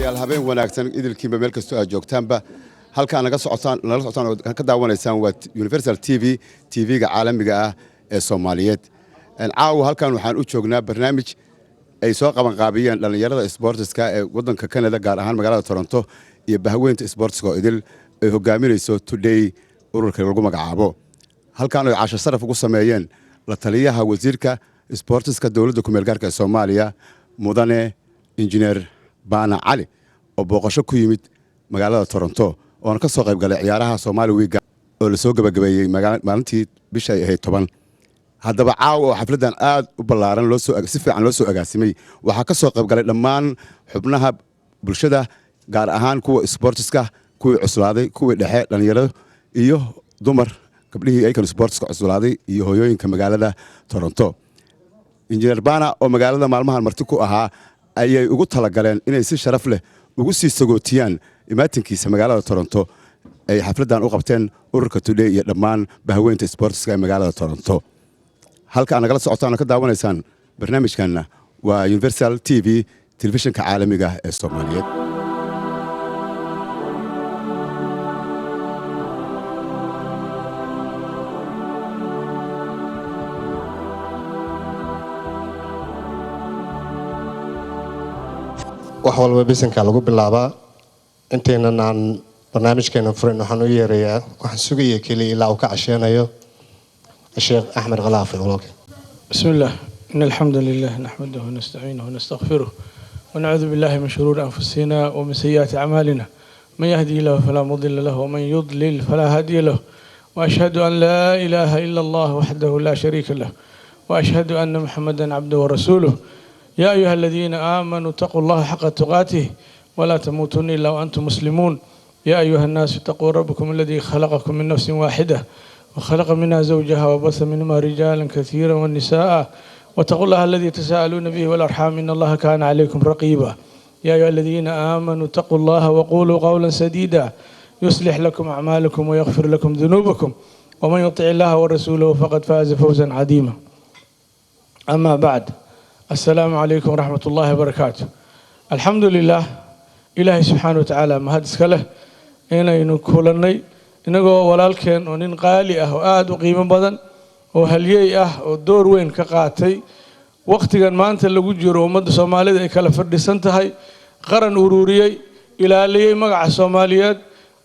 daawadayaal habeen wanaagsan idilkiinba meel kastoo aad joogtaanba halkaan nala socotaan oo ka daawanaysaan waa Universal TV-ga caalamiga ah ee Soomaaliyeed. Caawa halkaan waxaan u joognaa barnaamij ay soo qaban qaabiyeen dhalinyarada sportska ee wadanka Canada gaar ahaan magaalada Toronto iyo bahweynta sportska oo idil ay hogaaminayso Today ururka lagu magacaabo. Halkaan ay casho saraf ugu sameeyeen la taliyaha wasiirka sportska dawladda ku meel gaarka ee Soomaaliya mudane injineer Baana Cali oo booqasho ku yimid magaalada Toronto oo ka soo qayb galay ciyaaraha Somali Week oo la soo gabagabeeyay maalintii bisha ay ahayd 10. haddaba caawa oo xafladan aad u ballaaran si fiican loo soo agaasimay waxaa ka soo qayb galay dhammaan xubnaha bulshada gaar ahaan kuwa sportska kuwa cuslaaday kuwa dhexe dhalinyarada iyo dumar gabdhihii ay kan sportska cuslaaday iyo hooyooyinka magaalada Toronto. Injineer Baana oo magaalada maalmahan marti ku ahaa ayay ugu talagaleen inay si sharaf leh ugu sii sagootiyaan imaatinkiisa magaalada Toronto ay xafladan u qabteen ururka Today iyo dhammaan bahweynta sportska ee magaalada Toronto. halkaan nagala socotaan ka daawanaysaan barnaamijkana waa Universal TV telefishinka caalamiga ee Soomaaliyeed. wax walba bisanka lagu bilaabaa inteena aan barnaamijkeena furin waxaan u yeerayaa waxaan sugaya kaliya ilaa uu ka casheenayo الشيخ أحمد غلافي. بسم الله إن الحمد لله نحمده ونستعينه ونستغفره ونعوذ بالله من شرور أنفسنا ومن سيئات أعمالنا من يهدي الله فلا مضل له ومن يضلل فلا هادي له وأشهد أن لا إله إلا الله وحده لا شريك له وأشهد أن محمدا عبده ورسوله يا أيها الذين آمنوا اتقوا الله حق تقاته ولا تموتن إلا وأنتم مسلمون يا أيها الناس اتقوا ربكم الذي خلقكم من نفس واحدة وخلق منها زوجها وبث منهما رجالا كثيرا والنساء واتقوا الله الذي تساءلون به والأرحام إن الله كان عليكم رقيبا يا أيها الذين آمنوا اتقوا الله وقولوا قولا سديدا يصلح لكم أعمالكم ويغفر لكم ذنوبكم ومن يطع الله ورسوله فقد فاز فوزا عظيما. أما بعد السلام عليكم ورحمة الله وبركاته. الحمد لله إلهي سبحانه وتعالى ما هدسك له إنا ينكولني inagoo walaalkeen oo nin qaali ah oo aad u qiimo badan oo halyeey ah oo door weyn ka qaatay waqtigan maanta lagu jiro ummadda Soomaalida ay kala fadhisan tahay qaran ururiyay ilaaliyay magaca Soomaaliyeed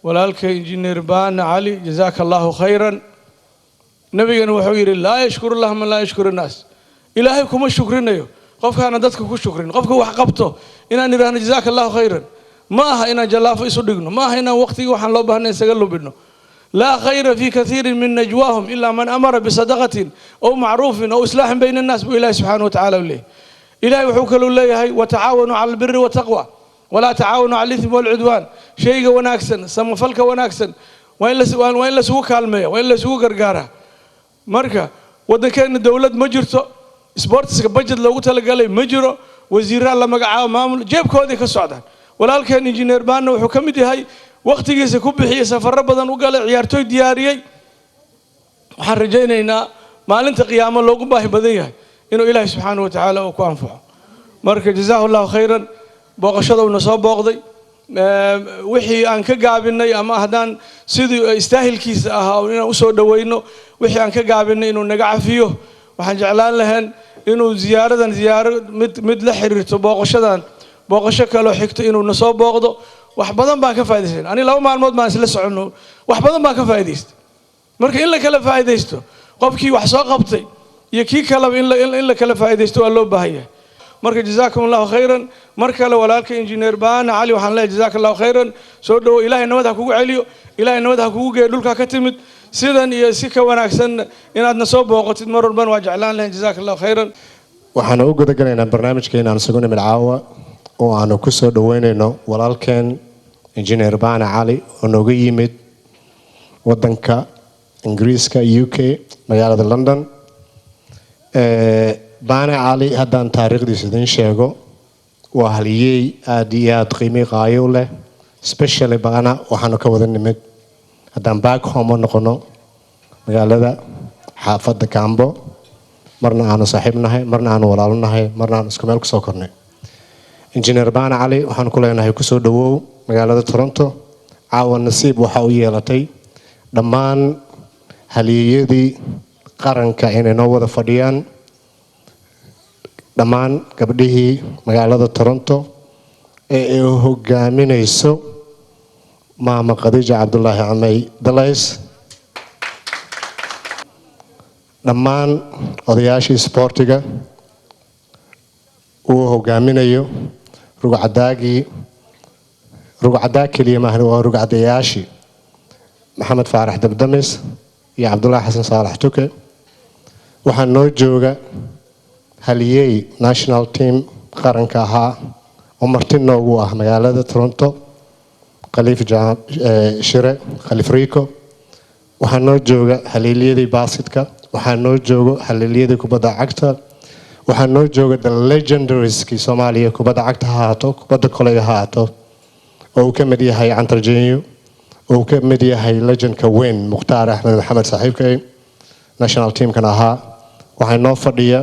walaalkeen injineer Baana Cali jazaakallahu khayran. nabigana wuxuu yiri laa yashkuru Allah man laa yashkuru naas. ilaahay kuma shukrinayo qofkaana dadka ku shukrin qofka wax qabto inaan iraahno jazaakallahu khayran ما هي إن جلافة يصدقنا ما هي إن وقتي وحن لو بهنا يسجلوا بينه لا خير في كثير من نجواهم إلا من أمر بصدقة أو معروف أو إصلاح بين الناس بإله سبحانه وتعالى وليه إلهي وحوكلوا الله هي وتعاونوا على البر والتقوى ولا تعاونوا على الإثم والعدوان شيء وناكسن سمفلك وناكسن وإلا سوق كلمة وإلا سوق قرقارة مركا وده كان الدولة مجرته سبورتس بجد لو تلقى لي مجرى وزير الله مقعاه مامل جيب كودي كالسعودان walaalkeen injineer Baana wuxuu ka mid yahay waqtigiisa ku bixiyay safar badan u galay ciyaartoy diyaariyay waxaan rajaynaynaa maalinta qiyaamo loogu baahi badan yahay inuu Ilaahay subxaanahu wa ta'aala uu ku anfaco marka jazaahullahu khayran booqashada uu soo booqday wixii aan ka gaabinay ama hadaan sidii istaahilkiisa ahaa inaan u soo dhaweyno wixii aan ka gaabinay inuu naga cafiyo waxaan jeclaan lahayn inuu ziyaaro mid la xiriirto booqashadan booqasho kale oo xigto inuu nasoo booqdo wax badan baan ka faa'iideysay ani 2 maalmood baan isla socono wax badan baan ka faa'iideystay marka in la kala faa'iideysto qofkii wax soo qabtay iyo kii kale in la kala faa'iideysto waa loo baahan yahay marka jazaakumullahu khayran marka la walaalka injineer Baana Cali waxaan leeyahay jazaakallahu khayran soo dhaw Ilaahay nabad ha kugu celiyo Ilaahay nabad ha kugu geeyo dhulka ka timid sidan iyo si ka wanaagsan inaad nasoo booqatid mar walba waa jeclaan lahayn jazaakallahu khayran waxaan u gudagalaynaa barnaamijkeena aan sugan mid caawa oo aanu ku soo dhaweynayno walaalkeen injineer Baana Cali oo nooga yimid wadanka Ingiriiska UK magaalada London. Baana Cali haddaan taariikhdiisa idin sheego waa halyeey aad iyo aad qiimo qaayo leh especially Baana waxaanu ka wada nimid haddaan back home noqono magaalada xaafadda Kambo marna aanu saaxiib nahay marna aanu walaalo nahay marna aanu isku meel ku soo kornay injineer baana cali waxaan ku leenahay kusoo dhawow magaalada Toronto caawa nasiib waxa uu yeelatay dhammaan haliyadii qaranka inay noo wada fadhiyaan dhammaan gabdhihii magaalada Toronto ee hogaaminayso maama Khadija Cabdullaahi Camay Dalays dhammaan odayaashii sportiga uu hogaaminayo rugcadaag keliya maahan waa rugcadayaashii maxamed faarax dabdamis iyo cabdullaahi xasan saalax tuke waxaa noo jooga haliyey national team qaranka ahaa oo marti noogu ah magaalada Toronto khaliif shire khaliif rico waxaa noo jooga haliyadii basketka waxaa noo jooga haliyadii kubadda cagta waxaa noo jooga the legendarieski Soomaaliya kubadda cagta ha ahaato kubadda koleyga ha ahaato oo uu ka mid yahay Cantar Jenyo oo uu ka mid yahay legendka weyn Mukhtaar Axmed Maxamed saaxiibkay national teamkan ahaa waxaa noo fadhiya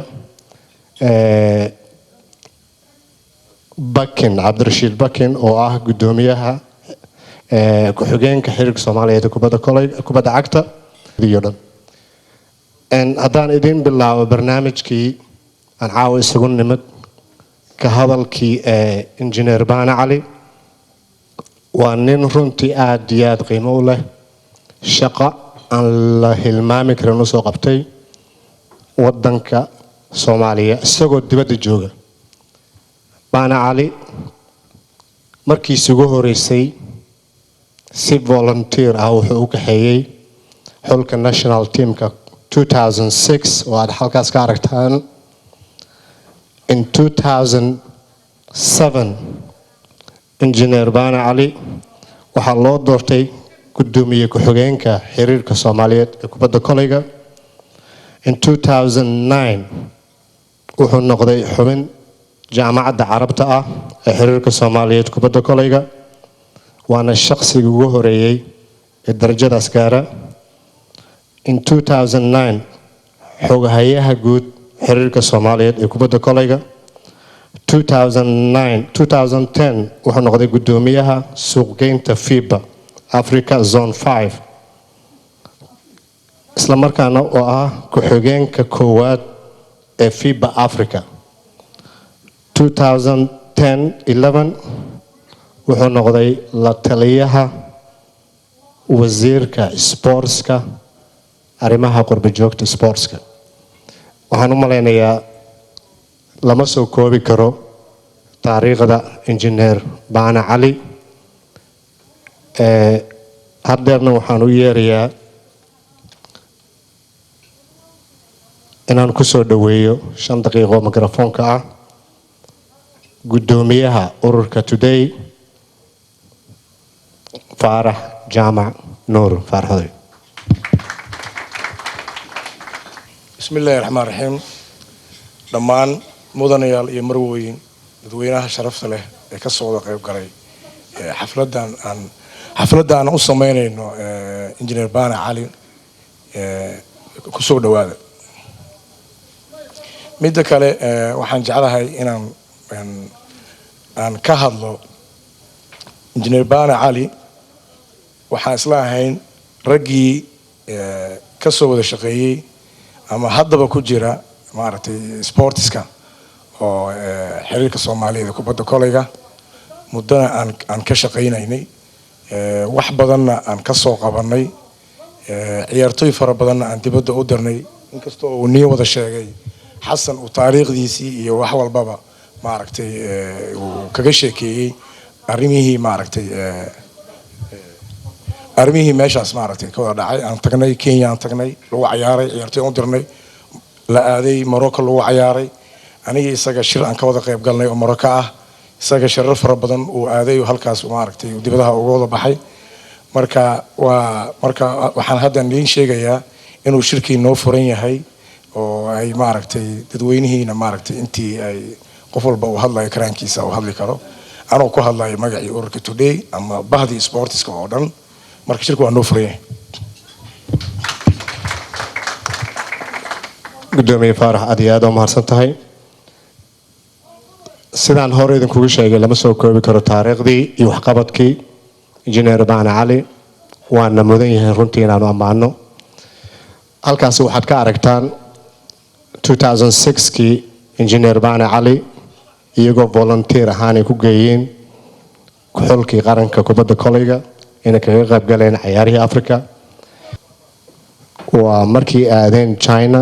Bakin Cabdirashiid Bakin oo ah gudoomiyaha ku-xigeenka xiriirka Soomaaliyeed kubadda cagta iyo dhan haddaan idin bilaabo barnaamijkii aan caawa isugu nimid ka hadalkii injineer baana cali waa nin runtii aad iyo aad qiimo u leh shaqo aan la hilmaami karin u soo qabtay wadanka Soomaaliya isagoo dibadda jooga baana cali markii ugu horeysay si volunteer ah wuxuu u kaxeeyay xulka national teamka 2006 oo aad halkaas ka aragtaan in 2007 injineer baana cali waxaa loo doortay gudoomiye ku-xigeenka xiriirka Soomaaliyeed ee kubadda koleyga in 2009 wuxuu noqday xubin jaamacadda carabta ah ee xiriirka Soomaaliyeed kubadda koleyga waana shaqsiga ugu horeeyay ee darajadaas gaara in 2009 xogahayaha guud xiriirka Soomaaliyeed ee kubadda koleyga 2010 wuxuu noqday gudoomiyaha suuqgeynta FIBA Africa Zone 5 isla markaana oo ah ku-xigeenka koowaad ee FIBA Africa 2010-11 wuxuu noqday la taliyaha wasiirka sportska arrimaha qurba joogta sportska waxaan u maleynayaa lama soo koobi karo taariikhda injineer baana cali haddeerna waxaan u yeerayaa inaan ku soo dhaweeyo 5 daqiiqo mikrofoonka ah gudoomiyaha ururka Today Faarax Jaamac Nuur Faaraxoy بسم الله الرحمن الرحيم dhammaan mudanayaal iyo marwooyin dadweynaha sharafta leh ee ka soo qayb galay xafladan u sameynayno injineer baana cali ku soo dhawaada mid kale waxaan jeclahay inaan aan ka hadlo injineer baana cali waxaan isla ahayn raggii ka soo wada shaqeeyay ama haddaba ku jira maaragtay sportska oo xiriirka Soomaaliyeed kubadda koleyga muddana aan ka shaqeynaynay wax badanna aan ka soo qabanay ciyaartoy fara badanna aan dibadda u dirnay inkastoo uu nii wada sheegay xasan uu taariikhdiisii iyo wax walbaba maaragtay uu kaga sheekeeyay arrimihii meeshaas maaragtay ka wada dhacay aan tagnay Kenya aan tagnay lagu ciyaaray ciyaartoy u dirnay la aaday Morocco lagu ciyaaray aniga isaga shir aan ka wada qayb galnay oo Morocco ah isaga shirar fara badan uu aaday oo halkaas maaragtay dibadaha uga wada baxay marka waxaan hadda idin sheegayaa inuu shirkii noo furan yahay oo ay maaragtay dadweynihiina maaragtay intii ay qof walba uu hadlayo karaankiisa uu hadli karo anoo ku hadlayo magacii ururka Today ama bahdii sportska oo dhan marka shirku waa noo furan yahay gudoomiye Faarax aad iyo aad u mahadsan tahay sidaan hore idinkugu sheegay lama soo koobi karo taariikhdii iyo waxqabadkii injineer baana cali waana mudan yahay runtii inaanu ammaano halkaasi waxaad ka aragtaan 2006kii injineer baana cali iyagoo volunteer ahaan ay ku geeyeen xulkii qaranka kubadda koleyga inay kaga qayb galeen ciyaarihii Afrika waa markii aadeen China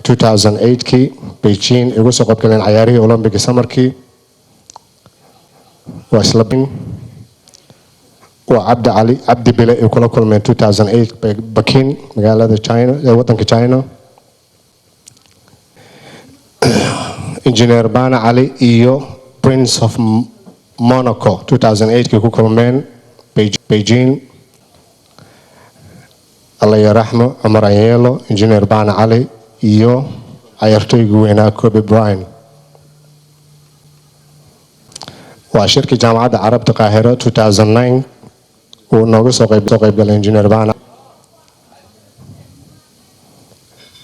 2008kii Beijing igu soo qayb galeen ciyaarihii Olympic samarkii waa isla waa Cabdi Bile ay kula kulmeen 2008 Peking magaalada China ee wadanka China Engineer Bana Ali iyo Prince of Monaco 2008 ku kulmeen Beijing Allah yarahmo Umar Ayelo Engineer Bana Ali iyo ciyaartoyga weynaa Kobe Bryant waa shirkii jaamacadda Carabta Qaahiro 2009 uu nooga soo qayb galay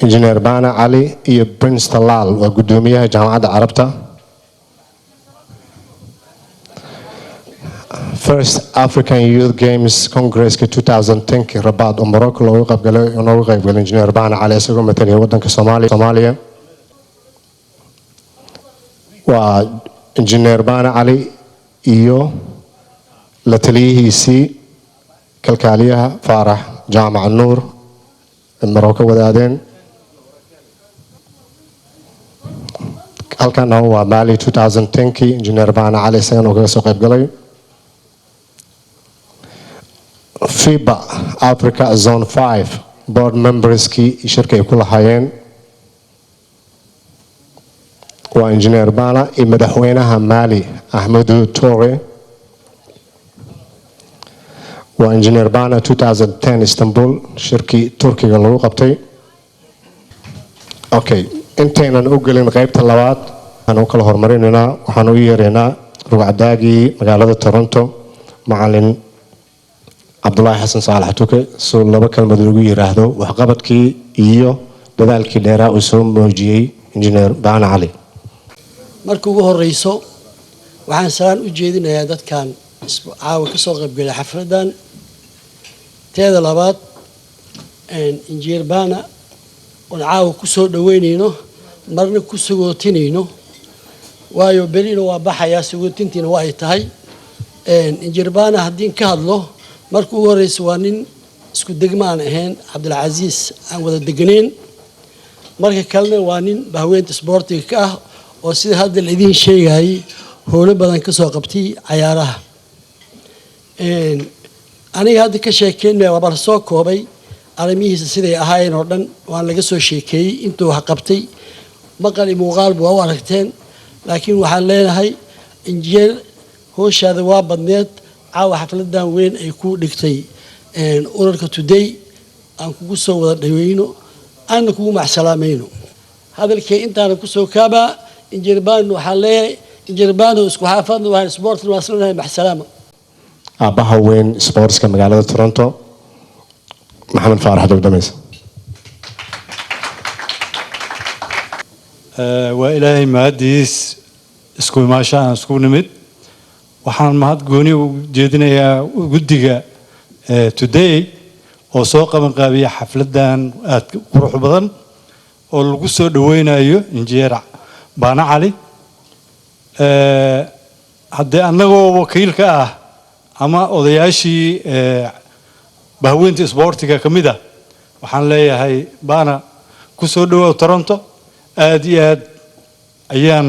Engineer Bana Ali iyo Prince Talal waa gudoomiyaha jaamacadda Carabta First African Youth Games Congress 2010 Rabat oo Morocco looga qayb galay Engineer Bana Ali isagoo matalaya wadanka Soomaaliya waa Engineer Bana Ali iyo la taliyihiisii kalkaaliyaha Faarax Jaamac Nuur Morocco wadaadeen halkan waa Mali 2010kii Engineer Bana Ali isagana uga soo qayb galay FIBA Africa Zone 5 board memberskii shirka ay ku lahaayeen waa Engineer Bana iyo madaxweynaha Mali Ahmadou Toure waa Engineer Bana 2010 Istanbul shirkii Turkiga lagu qabtay okay intaynan u gelin qaybta labaad waxaan u kala hormarinaynaa waxaan u yeeraynaa rugcadaagii magaalada Toronto macallin Abdullahi Xasan Saalax Tuke soo laba kalmad ugu yiraahdo waxqabadkii iyo dadaalkii dheeraa uu soo muujiyay Engineer Bana Ali markii ugu horeyso waxaan salaan u jeedinayaa dadkan caawa ka soo qayb galay xafladan teeda labaad Engineer Bana oo caawa ku soo dhaweynayno marna ku sagootinayno waayo berino waa baxaya sagootintiina waa ay tahay Engineer Bana haddii ka hadlo markii ugu horeyso waa nin isku degmaan ahayn Cabdulcasiis aan wada deganayn marka kalena waa nin bahweynta sportiga ka ah oo sida hadda la idin sheegay howlo badan ka soo qabtay ciyaaraha aniga hadda ka sheekeynay waa soo koobay arrimihiisa siday ahaayeen oo dhan waan laga soo sheekeeyay intuu wax qabtay maqal iyo muuqaal waa u aragteen laakiin waxaan leenahay injineer howshaada waa badneed caawa xafladan weyn ay ku dhigtay ururka Today aan kugu soo wada dhaweyno aan kugu maxsalaamayno hadalkay intaan ku soo kaaba Engineer Bana waxaa leeyahay Engineer Bana isku xaafad waa sport waasnahay maxsalaama abaha weyn sportska magaalada Toronto Maxamed Faarax Dogdameys waa ilaahay mahadiis isku imaashaan isku nimid waxaan mahad gooni u jeedinayaa guddiga Today oo soo qaban qaabiya xafladan aad qurux badan oo lagu soo dhaweynayo Engineer Bana Ali haddii annagoo wakiilka ah ama odayaashii bahweynta sportiga kamid ah waxaan leeyahay Bana ku soo dhawow Toronto aad iyo aad ayaan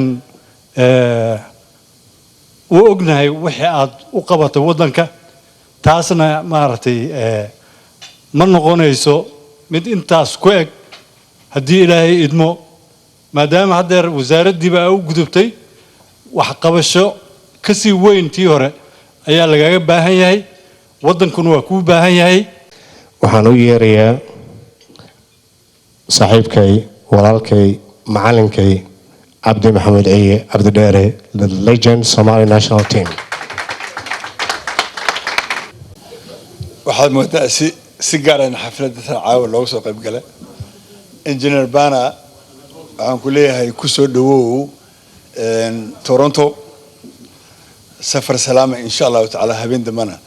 u ognahay wixii aad u qabatay wadanka taasna maaragtay ma noqonayso mid intaas ku eg haddii ilaahay idmo maadaama haddeer wasaaraddiiba u gudubtay wax qabasho ka sii weyn tii hore ayaa lagaga baahan yahay wadankuna waa kuu baahan yahay waxaan u yeerayaa saaxiibkay walaalkay macallinkay Abdi Maxamed Ciye Abdi Dheere the legend Somali national team waxaad moodaa si gaar ah xafladda caawa looga soo qayb galay Engineer Bana waxaan ku leeyahay ku soo dhawow تورونتو سفر سلامة إن شاء الله تعالى هبين دمنا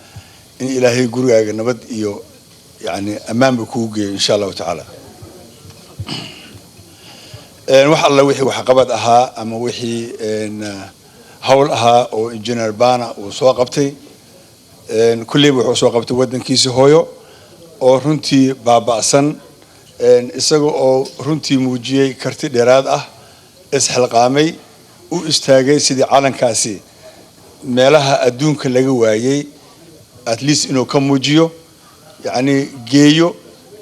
إن إلهي قرقا نبد إيو يعني أمام بكوجي إن شاء الله تعالى wax alla wixii wax qabad ahaa ama wixii hawl ahaa oo engineer Bana uu soo qabtay kulli wuxuu soo qabtay wadankiisa hooyo oo runtii baaba'san isaga oo runtii muujiyay karti dheeraad ah isxilqaamay u istaagay sidii calankaasi meelaha adduunka laga waayay at least inuu ka muujiyo yani geeyo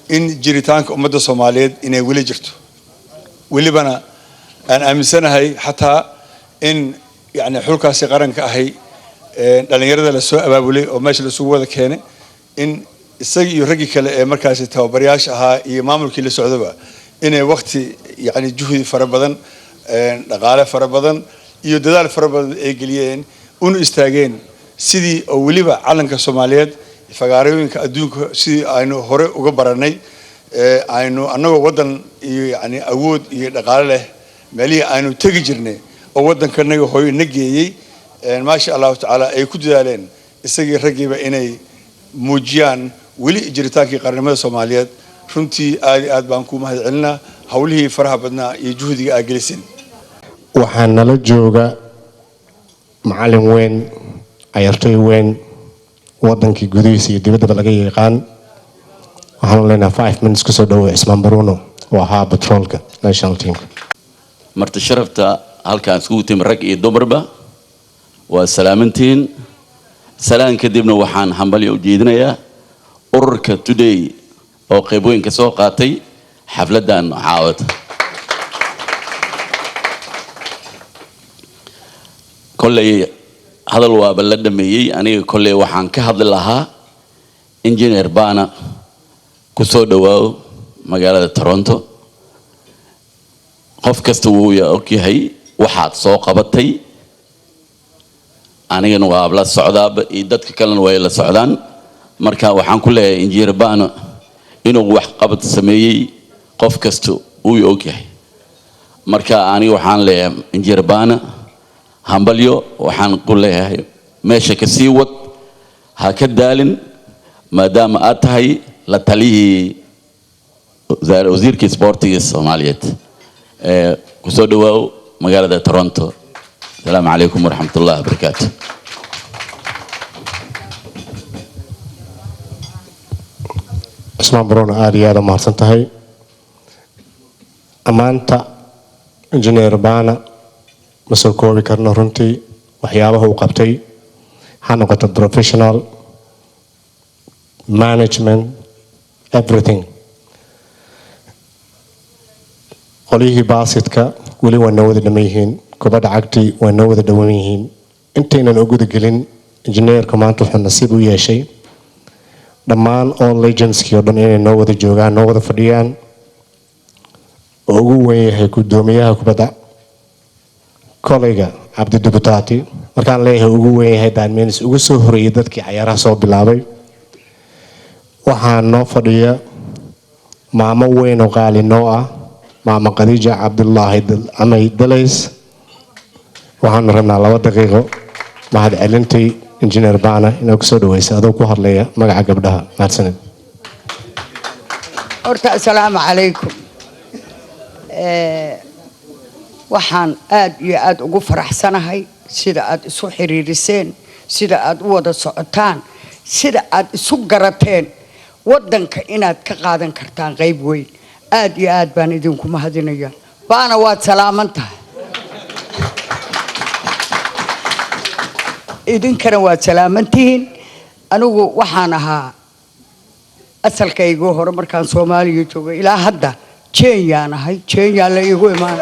in jiritaanka ummadda Soomaaliyeed inay weli jirto ولبنا أنا أمسنا هاي حتى إن يعني حركة سقرن كهي لأن يرد للسوق أبولي أو ماشي للسوق هذا كانه إن السجى يرجع كمركز التوبرياش ها إمام الكل السعودية إن وقت يعني جهد فربضن غالة فربضن يدل فربضن إجليين ون استاجين سيدي ولبا علن كصوماليات فقارئين كأدوك سيدي إنه هراء وجبرني aynu anagoo wadan iyo yani awood iyo dhaqaale leh meelii aynu tagi jirnay oo wadankanaga hooyo nageeyay ma sha Allah taala ay ku dadaaleen isagii ragiiba inay muujiyaan weli jiritaankii qaranimada Soomaaliyeed runtii aad baan ku mahadcelinaa hawlihii faraha badnaa iyo juhdiga ay geliseen waxaan nala jooga macallin weyn ayartay weyn wadankii gudihiisa iyo dibadda laga yaqaan waxaan leenahay 5 minutes kusoo dhawo Ismaan Baruno oo ahaa patrolka national team marti sharafta halkaan isku timid rag iyo dumarba waa salaamantiin salaan kadibna waxaan hambaliyo u jeedinayaa ururka today oo qaybooyin ka soo qaatay xafladan caawada kolley hadal waaba la dhameeyay aniga kolley waxaan ka hadli lahaa engineer Bana kusoo dhawaaw magaalada Toronto qof kasta wuu ogyahay waxaad soo qabatay anigana waa la socdaaba iyo dadka kalena way la socdaan marka waxaan ku leeyahay engineer Bana inuu wax qabad sameeyay qof kasta uu ogyahay marka aniga waxaan leeyahay engineer Bana hambalyo waxaan ku leeyahay meesha ka sii wad ha ka daalin maadaama aad tahay la taliyay wasiirka isboortiga Soomaaliyeed kusoo dhawaaw magaalada Toronto السلام عليكم ورحمة الله وبركاته Ismaan Baruno aad iyo aad u mahadsantahay amaanta engineer Bana ma soo koobi karno runtii waxyaabaha uu qabtay ha noqoto professional management everything qolihii baasidka weli waa noo wada dhaman yihiin kubadda cagtii waa noo wada dhawan yihiin intaynan u guda gelin engineerka maanta wuxuu nasiib u yeeshay dhammaan all legendskii oo dhan inay noo wada joogaan noo wada fadhiyaan oo ugu weyn yahay gudoomiyaha kubadda kolayga Cabdi Dubutaati markaan leeyahay ugu weyn yahay daanmeenis ugu soo horeeyay dadkii ciyaaraha soo bilaabay waxaan noo fadhiya maamo weyn oo qaali noo ah maama Khadija Cabdullaahi Amay Dalays waxaan rabnaa 2 daqiiqo mahad celintii engineer Bana inuu ku soo dhaweyso adoo ku hadlaya magaca gabdhaha mahadsanid horta assalaamu calaykum waxaan aad iyo aad ugu faraxsanahay sida aad isu xiriiriseen sida aad u wada socotaan sida aad isu garateen wadanka inaad ka qaadan kartaan qayb weyn aad iyo aad baan idinku mahadinayaa Bana waad salaamantahay idinkana waad salaamantihiin anigu waxaan ahaa asalkaygu hore markaan Soomaaliya joogay ilaa hadda Kenya ahay Kenya la igu imaan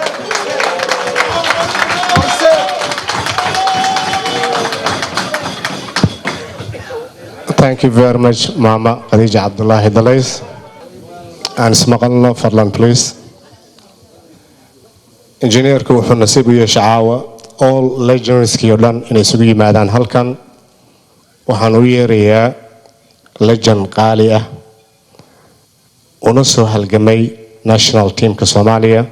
Thank you very much Mama Khadija Cabdullaahi Dalays aan ismaqalno fadlan please engineerku wuxuu nasiib u yeeshay caawa all legendskii oo dhan inay isugu yimaadaan halkan waxaan u yeerayaa legend qaali ah una soo halgamay national teamka Soomaaliya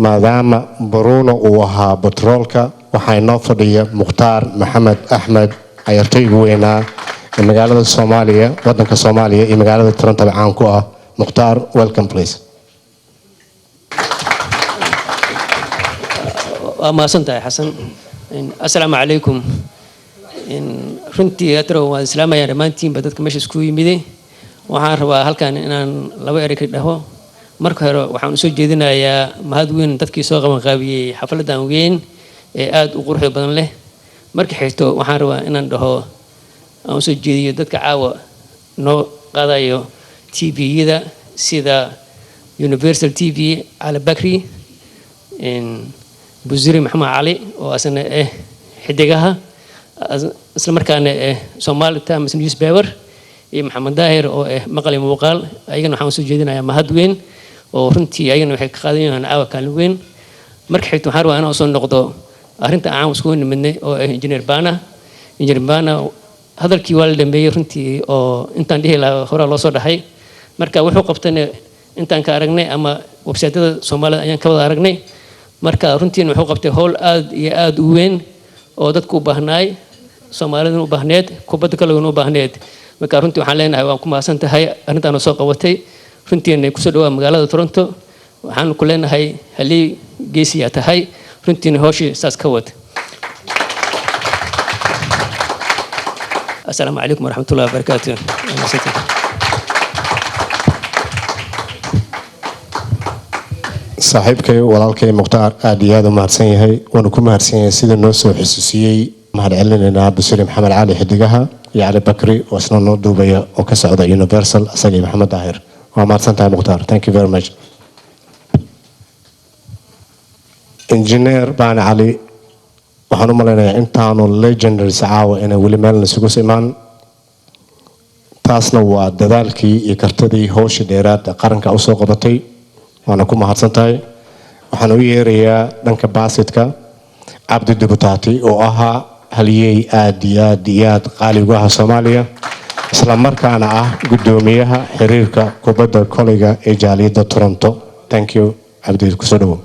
maadaama Bruno uu ahaa batroolka waxaa inoo fadhiya Mukhtaar Maxamed Axmed ciyaartoyga weynaa ee magaalada Soomaaliya wadanka Soomaaliya iyo magaalada Toronto caan ku ah. Mukhtaar, welcome please. ما سنتي حسن السلام عليكم runtii atro waa islaamaya dhamaantiin ba dadka meesha isku yimid waxaan rabaa halkan inaan laba eray ka dhaho marka hore waxaan soo jeedinayaa mahad weyn dadkii soo qaban qaabiyay xafladan weyn ee aad u qurux badan leh marka xigto waxaan rabaa inaan dhaho aan soo jeediyo dadka caawa noo qaadayo TV-yada sida Universal TV Al Bakri Buziri Maxamed Cali oo asna xidigaha isla markaana Somali Times newspaper iyo Maxamed Daahir oo maqal iyo muuqaal ayagana waxaan soo jeedinayaa mahad weyn oo runtii ayagana waxay ka qaadayaan caawa kaalin weyn marka xigto waxaan rabaa inaan soo noqdo arrinta aan isku nimidnay oo Engineer Bana hadalkii waa la dhameeyay runtii oo intaan dhihi lahaa hore loo soo dhahay marka wuxuu qabtay intaan ka aragnay ama website-yada Soomaalida ayaan ka wada aragnay marka runtii wuxuu qabtay howl aad iyo aad u weyn oo dadku u baahnaay Soomaalida u baahneed kubadda kale u baahneed marka runtii waxaan leenahay waan ku mahadsantahay arrintan soo qabatay runtii inay ku soo dhawaa magaalada Toronto waxaan ku leenahay halii geesiya tahay runtii hooshii saas ka wad السلام عليكم ورحمة الله وبركاته. saaxiibkay walaalkay Mukhtaar aad iyo aad u mahadsan yahay waana ku mahadsan yahay sida noo soo xasuusiyay mahad celinaynaa Buziri Maxamed Cali xidigaha iyo Ali Bakri oo isna noo duubaya oo ka socda Universal asaga iyo Maxamed Daahir waa mahadsantahay Mukhtaar thank you very much. Engineer Bana Ali waxaan u maleynayaa intaanu legendaries caawa inay weli meel isugu simaan taasna waa dadaalkii iyo kartidii hawsha dheeraad qaranka u soo qabatay waana ku mahadsantahay waxaan u yeerayaa dhanka baasidka Cabdi Dubutaati oo ahaa haliyey aad iyo aad qaali ugu ah Soomaaliya isla markaana ah gudoomiyaha xiriirka kubadda koleyga ee jaaliyadda Toronto thank you Cabdi ku soo dhawow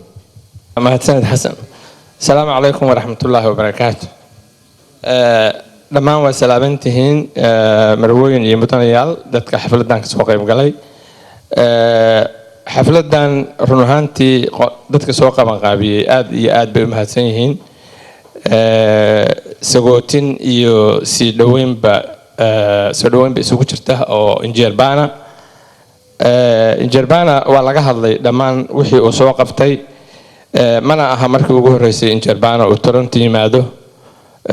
mahadsanid Xasan السلام عليكم ورحمة الله وبركاته. دمان وسلامتهن مروين يمتنيال دتك حفلة دان كسوق يمقلي حفلة دان رنوهانتي دتك سوق مقابي آد بمهاتسينهن سقوتين يو سيدوين بسوق جرته أو إنجير بانا ولا جهضلي دمان وحي وسوق فتي mana aha markii ugu horeysay Engineer Bana oo Toronto yimaado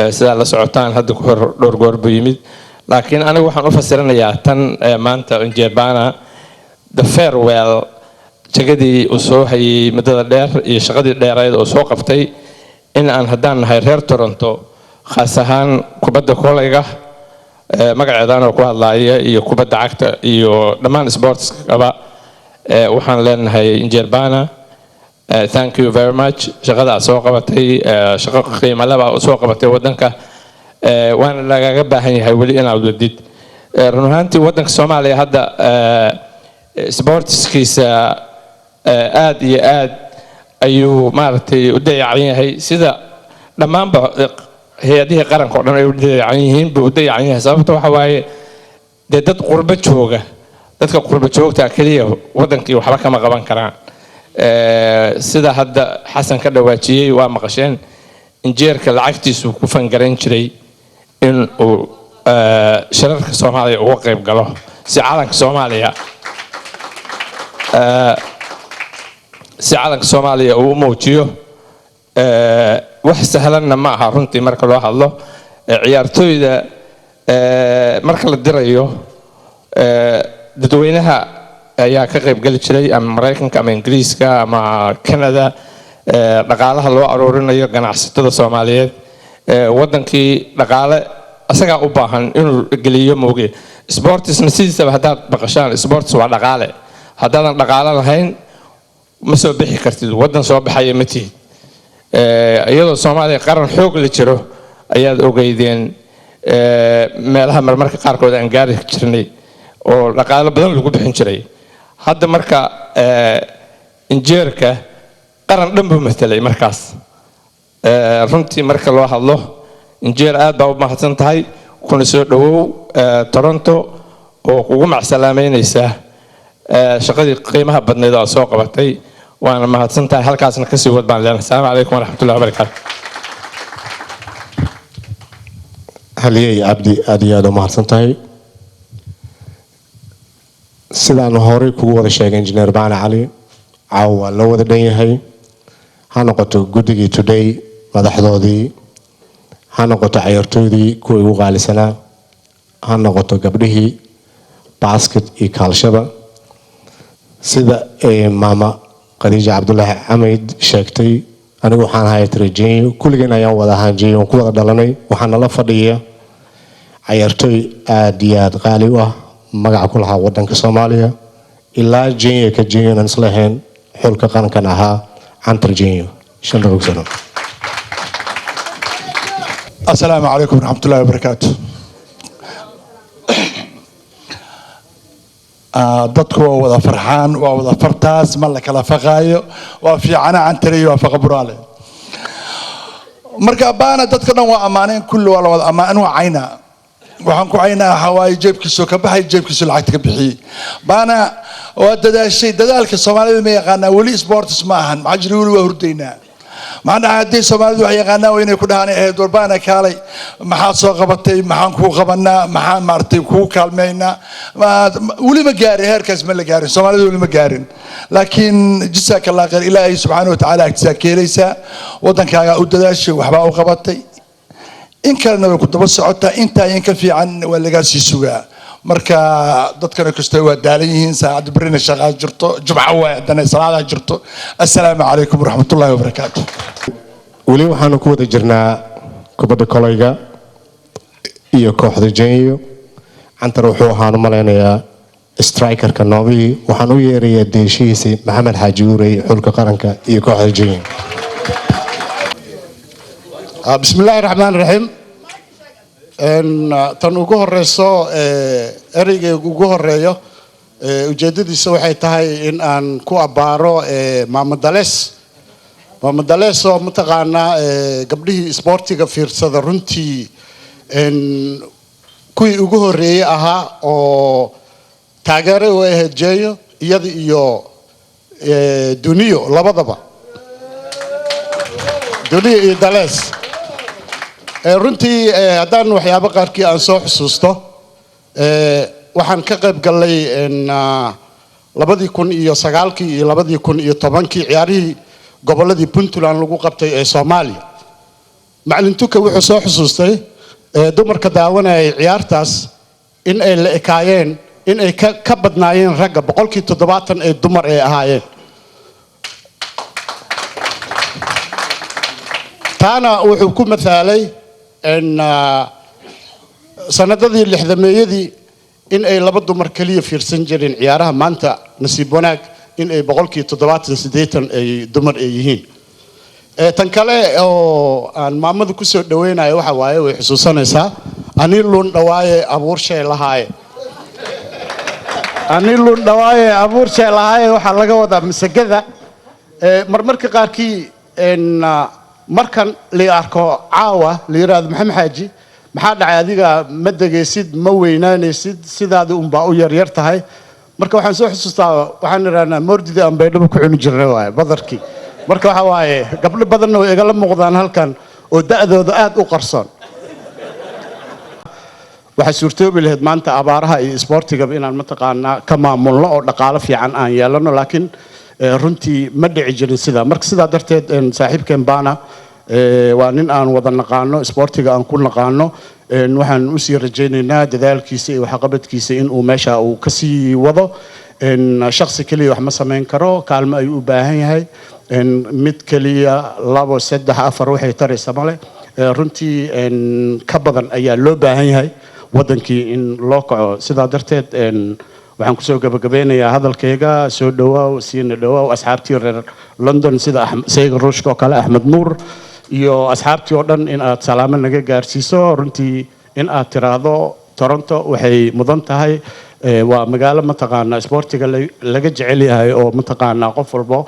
sida la socotaan hadda ku hor dhowr goor buu yimid laakiin anigu waxaan u fasiranayaa tan maanta Engineer Bana the farewell jagadii uu soo hayay muddada dheer iyo shaqadii dheerayd oo soo qabtay in aan haddaan nahay reer Toronto khaas ahaan kubadda koleyga magaceedana ku hadlaaya iyo kubadda cagta iyo dhammaan sportskaba waxaan leenahay Engineer Bana thank you very much shaqada soo qabatay shaqo qiimo leh oo soo qabatay wadanka waana lagaga baahan yahay wali inaad wadid run ahaantii wadanka Soomaaliya hadda sportskiisa aad iyo aad ayuu maartay u dayacan yahay sida dhammaanba hay'adaha qaranka oo dhan ay u dayacan yihiin buu u dayacan yahay sababta waxa waaye dad qurba jooga dadka qurba joogta kaliya wadankii waxba kama qaban karaan sida hadda Xasan ka dhawaajiyay waa maqasheen injeerka lacagtiisu ku fangaran jiray in uu shirarka Soomaaliya uga qayb galo si calanka Soomaaliya uu muujiyo wax sahlanna ma aha runtii marka loo hadlo ciyaartooyda marka la dirayo dadweynaha ayaa ka qayb gali jiray ama Mareykanka ama Ingiriiska ama Canada dhaqaalaha loo aroorinayo ganacsatada Soomaaliyeed wadankii dhaqaale asaga u baahan inuu geliyo mooge sportsna sidiisaba haddaad baqashaan sports waa dhaqaale haddaadan dhaqaale lahayn ma soo bixi kartid wadan soo baxaya ma tihid iyadoo Soomaaliya qaran xoog la jiro ayaad ogeydeen meelaha marmarka qaarkood aan gaari jirnay oo dhaqaale badan lagu bixin jiray hadda marka injeerka qaran dhan buu matalay markaas runtii marka loo hadlo injineer aad baa u mahadsan tahay kuna soo dhawow Toronto oo kugu macsalaameynaysa shaqadii qiimaha badneed oo soo qabatay waana mahadsan tahay halkaasna ka sii wad baan leenahay assalaamu calaykum waraxmatullahi wabarakaatu haliyey cabdi aad iyo aad u mahadsan tahay sidaan horey kugu wada sheegay injineer Baana Cali caawa waa la wada dhan yahay ha noqoto guddigii today madaxdoodii ha noqoto ciyaartoydii kuwii ugu qaalisanaa ha noqoto gabdhihii basket iyo kaalshada sida maama Khadija Cabdullaahi Xamayd sheegtay anigu waxaan ahay Trejeeyo kulligeen ayaan wada ahaan jeeyo ku wada dhalanay waxaan la fadhiyaa ciyaartoy aad iyo aad qaali u ah magaca ku lahaa wadanka Soomaaliya ilaa jeeyo ka jeeyo aan islahayn xulka qarankan ahaa Antar Jeeyo shan rogsano السلام عليكم ورحمة الله وبركاته. dadku waa wada farxaan waa wada fartaas ma la kala faqaayo waa fiicana Antariyo waa faqa buraale marka baana dadka dhan waa amaaneen kulli waa la wada amaan waa cayna waxaan ku caynaa xawaay jeebkiisu ka baxay jeebkiisu lacagta ka bixiyay baana waa dadaashay dadaalka Soomaalida ma yaqaanaa wali sports ma ahan ma jiri wali waa hurdaynaa معنا عدي سومالي وحي قانا وين يكون هاني دوربانا كالي محا سو قبطي محا كو قبنا محا مارتي كو كالمينا ولي ما قاري هيركاس ما قاري سومالي ولي ما قارين لكن جزاك الله خير إلهي سبحانه وتعالى اكتساك ليس ودن كاغا ودداش وحبا وقبطي إن كان كنت بس عدتا انت ينكفي عن ولا قاسي سوغا marka dadkana kastoo waa daalan yihiin saacad barina shaqo jirto jumco waa hadana salaada jirto assalaamu calaykum waraxmatullaahi wabarakaatuh wali waxaan ku wada jirnaa kubadda kolayga iyo kooxda Jeeyo Antar wuxuu ahaan maleynayaa strikerka Noobi waxaan u yeerayaa deeshiisa Maxamed Xaaji Uurey xulka qaranka iyo kooxda Jeeyo bismillaahir rahmaanir rahiim tan ugu horeyso ereyga ugu horeeyo ujeedadiisa waxay tahay in aan ku abaaro Mamadales oo mataqaana gabdhihii sportiga fiirsada runtii kuwii ugu horeeyay ahaa oo taageero u ahayd Jeeyo iyada iyo Duniyo labadaba Duniyo iyo Dales runtii haddaan waxyaabo qaarkii aan soo xusuusto waxaan ka qayb galay 2009 iyo 2010 ciyaarihii goboladii Puntland lagu qabtay ee Soomaaliya macalintuka wuxuu soo xusuustay dumarka daawanayay ciyaartaas in ay la ekaayeen in ay ka badnaayeen ragga 70% ee dumar ay ahaayeen taana wuxuu ku mathalay in sanadadii 60meeyadii in ay laba dumar kaliya fiirsan jireen ciyaaraha maanta nasiib wanaag in ay 70-80 ay dumar ay yihiin tan kale oo aan maamadu ku soo dhaweynayo waxa waaye way xusuusanaysaa ani luun dhawaaye abuur shay lahaaye waxa laga wadaa masagada marmarka qaarkii markan la arko caawa la yiraahdo Maxamed Xaaji maxaa dhacay adiga ma dageysid ma weynaanaysid sidaadu un baa u yar tahay marka waxaan soo xusuustaa waxaan iraanaa moordida aan baydhabo ku cuni jirnay waay badarkii marka waxa waaye gabdho badan oo igala muuqdaan halkan oo da'dooda aad u qarsoon waxa suurtoobi lahayd maanta abaaraha iyo sportiga inaan mataqaana ka maamulno oo dhaqaale fiican aan yeelano laakiin runtii ma dhici jirin sida marka sida darteed saaxiibkeen Baana waa nin aan wada naqaano sportiga aan ku naqaano waxaan u sii rajaynaynaa dadaalkiisa iyo waxqabadkiisa in uu meesha uu ka sii wado shakhsi kaliya wax ma sameyn karo kaalmo ay u baahan yahay mid kaliya 2 3 4 waxay taraysa male runtii ka badan ayaa loo baahan yahay wadankii in loo kaco sida darteed waxaan ku soo gabagabeynayaa hadalkayga soo dhawaaw siina dhawaaw asxaabtii reer London sida Sayid Ruushka oo kale Ahmed Nuur iyo asxaabtii oo dhan in aad salaamo naga gaarsiiso runtii in aad tiraahdo Toronto waxay mudan tahay waa magaalo mataqaana sportiga laga jecel yahay oo mataqaana qof walba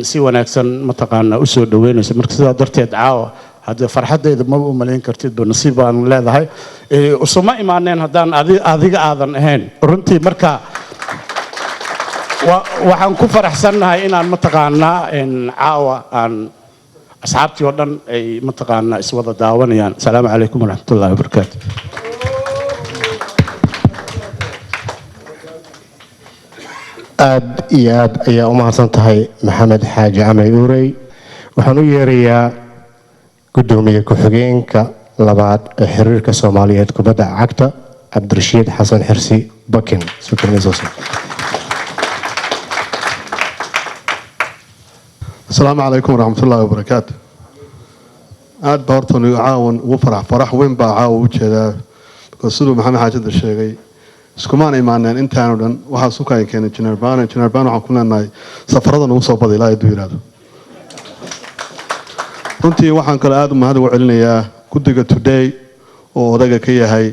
si wanaagsan mataqaanaa u soo dhaweynayso marka sidaa darteed caawa hadda farxadeyda ma u malayn kartid ba nasiib baan leedahay usuma imaaneen haddaan adiga aadan ahayn runtii marka waxaan ku faraxsannahay inaan mataqaanaa caawa aan asxaabtii oo dhan ay mataqaanaa iswada daawanayaan asalaamu calaykum waraxmatullaahi wabarakaatu aad iyo aad ayaa u mahadsan tahay maxamed xaaji camay uurey waxaan u yeerayaa gudoomiye ku-xigeenka labaad ee xiriirka soomaaliyeed kubadda cagta cabdirashiid xasan xirsi bakin السلام عليكم ورحمة الله وبركاته. aad baa horta nigu caawan ugu farax weyn baa caawa u jeedaa siduu maxamed xaajada sheegay iskumaan imaaneen intaanu dhan waxaa suka ay keenay Engineer Bana waxaan ku leenahay safarada nagu soo baday ilaa ay yiraahdo runtii waxaan kale aad u mahad ugu celinayaa guddiga Today oo odaga ka yahay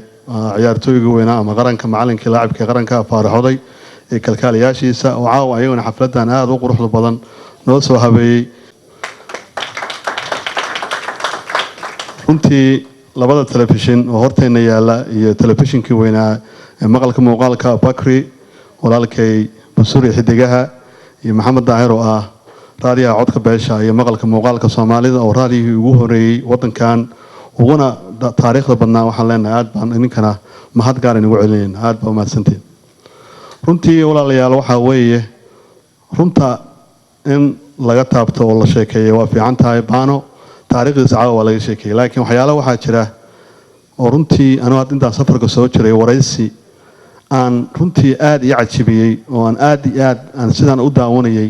ciyaartooyga weynaa ama qaranka macallinka laacibka qaranka faaraxoday ee kalkaaliyaashiisa oo caawa ayaguna xafladan aad u quruxda badan noo soo habeeyay runtii labada telefishin oo horteena yaala iyo telefishinkii weynaa ee maqalka muuqaalka Bakri walaalkay Busuri Xidigaha iyo Maxamed Daahir oo ah raadiyaha codka beesha iyo maqalka muuqaalka Soomaalida oo raadiyihii ugu horeeyay wadankan uguna taariikhda badnaa waxaan leenahay aad baan idinkana mahad gaar inagu celinayna aad baa mahadsantiin runtii walaalayaal waxa weeye runta in laga taabto oo la sheekeeyo waa fiican tahay baano taariikhdiisa caawa waa laga sheekeeyay laakiin waxyaalo waxaa jira oo runtii anu had intaan safarka soo jiray waraysi aan runtii aad ii cajibiyey oo aan aad iyo aad aan sidaan u daawanayay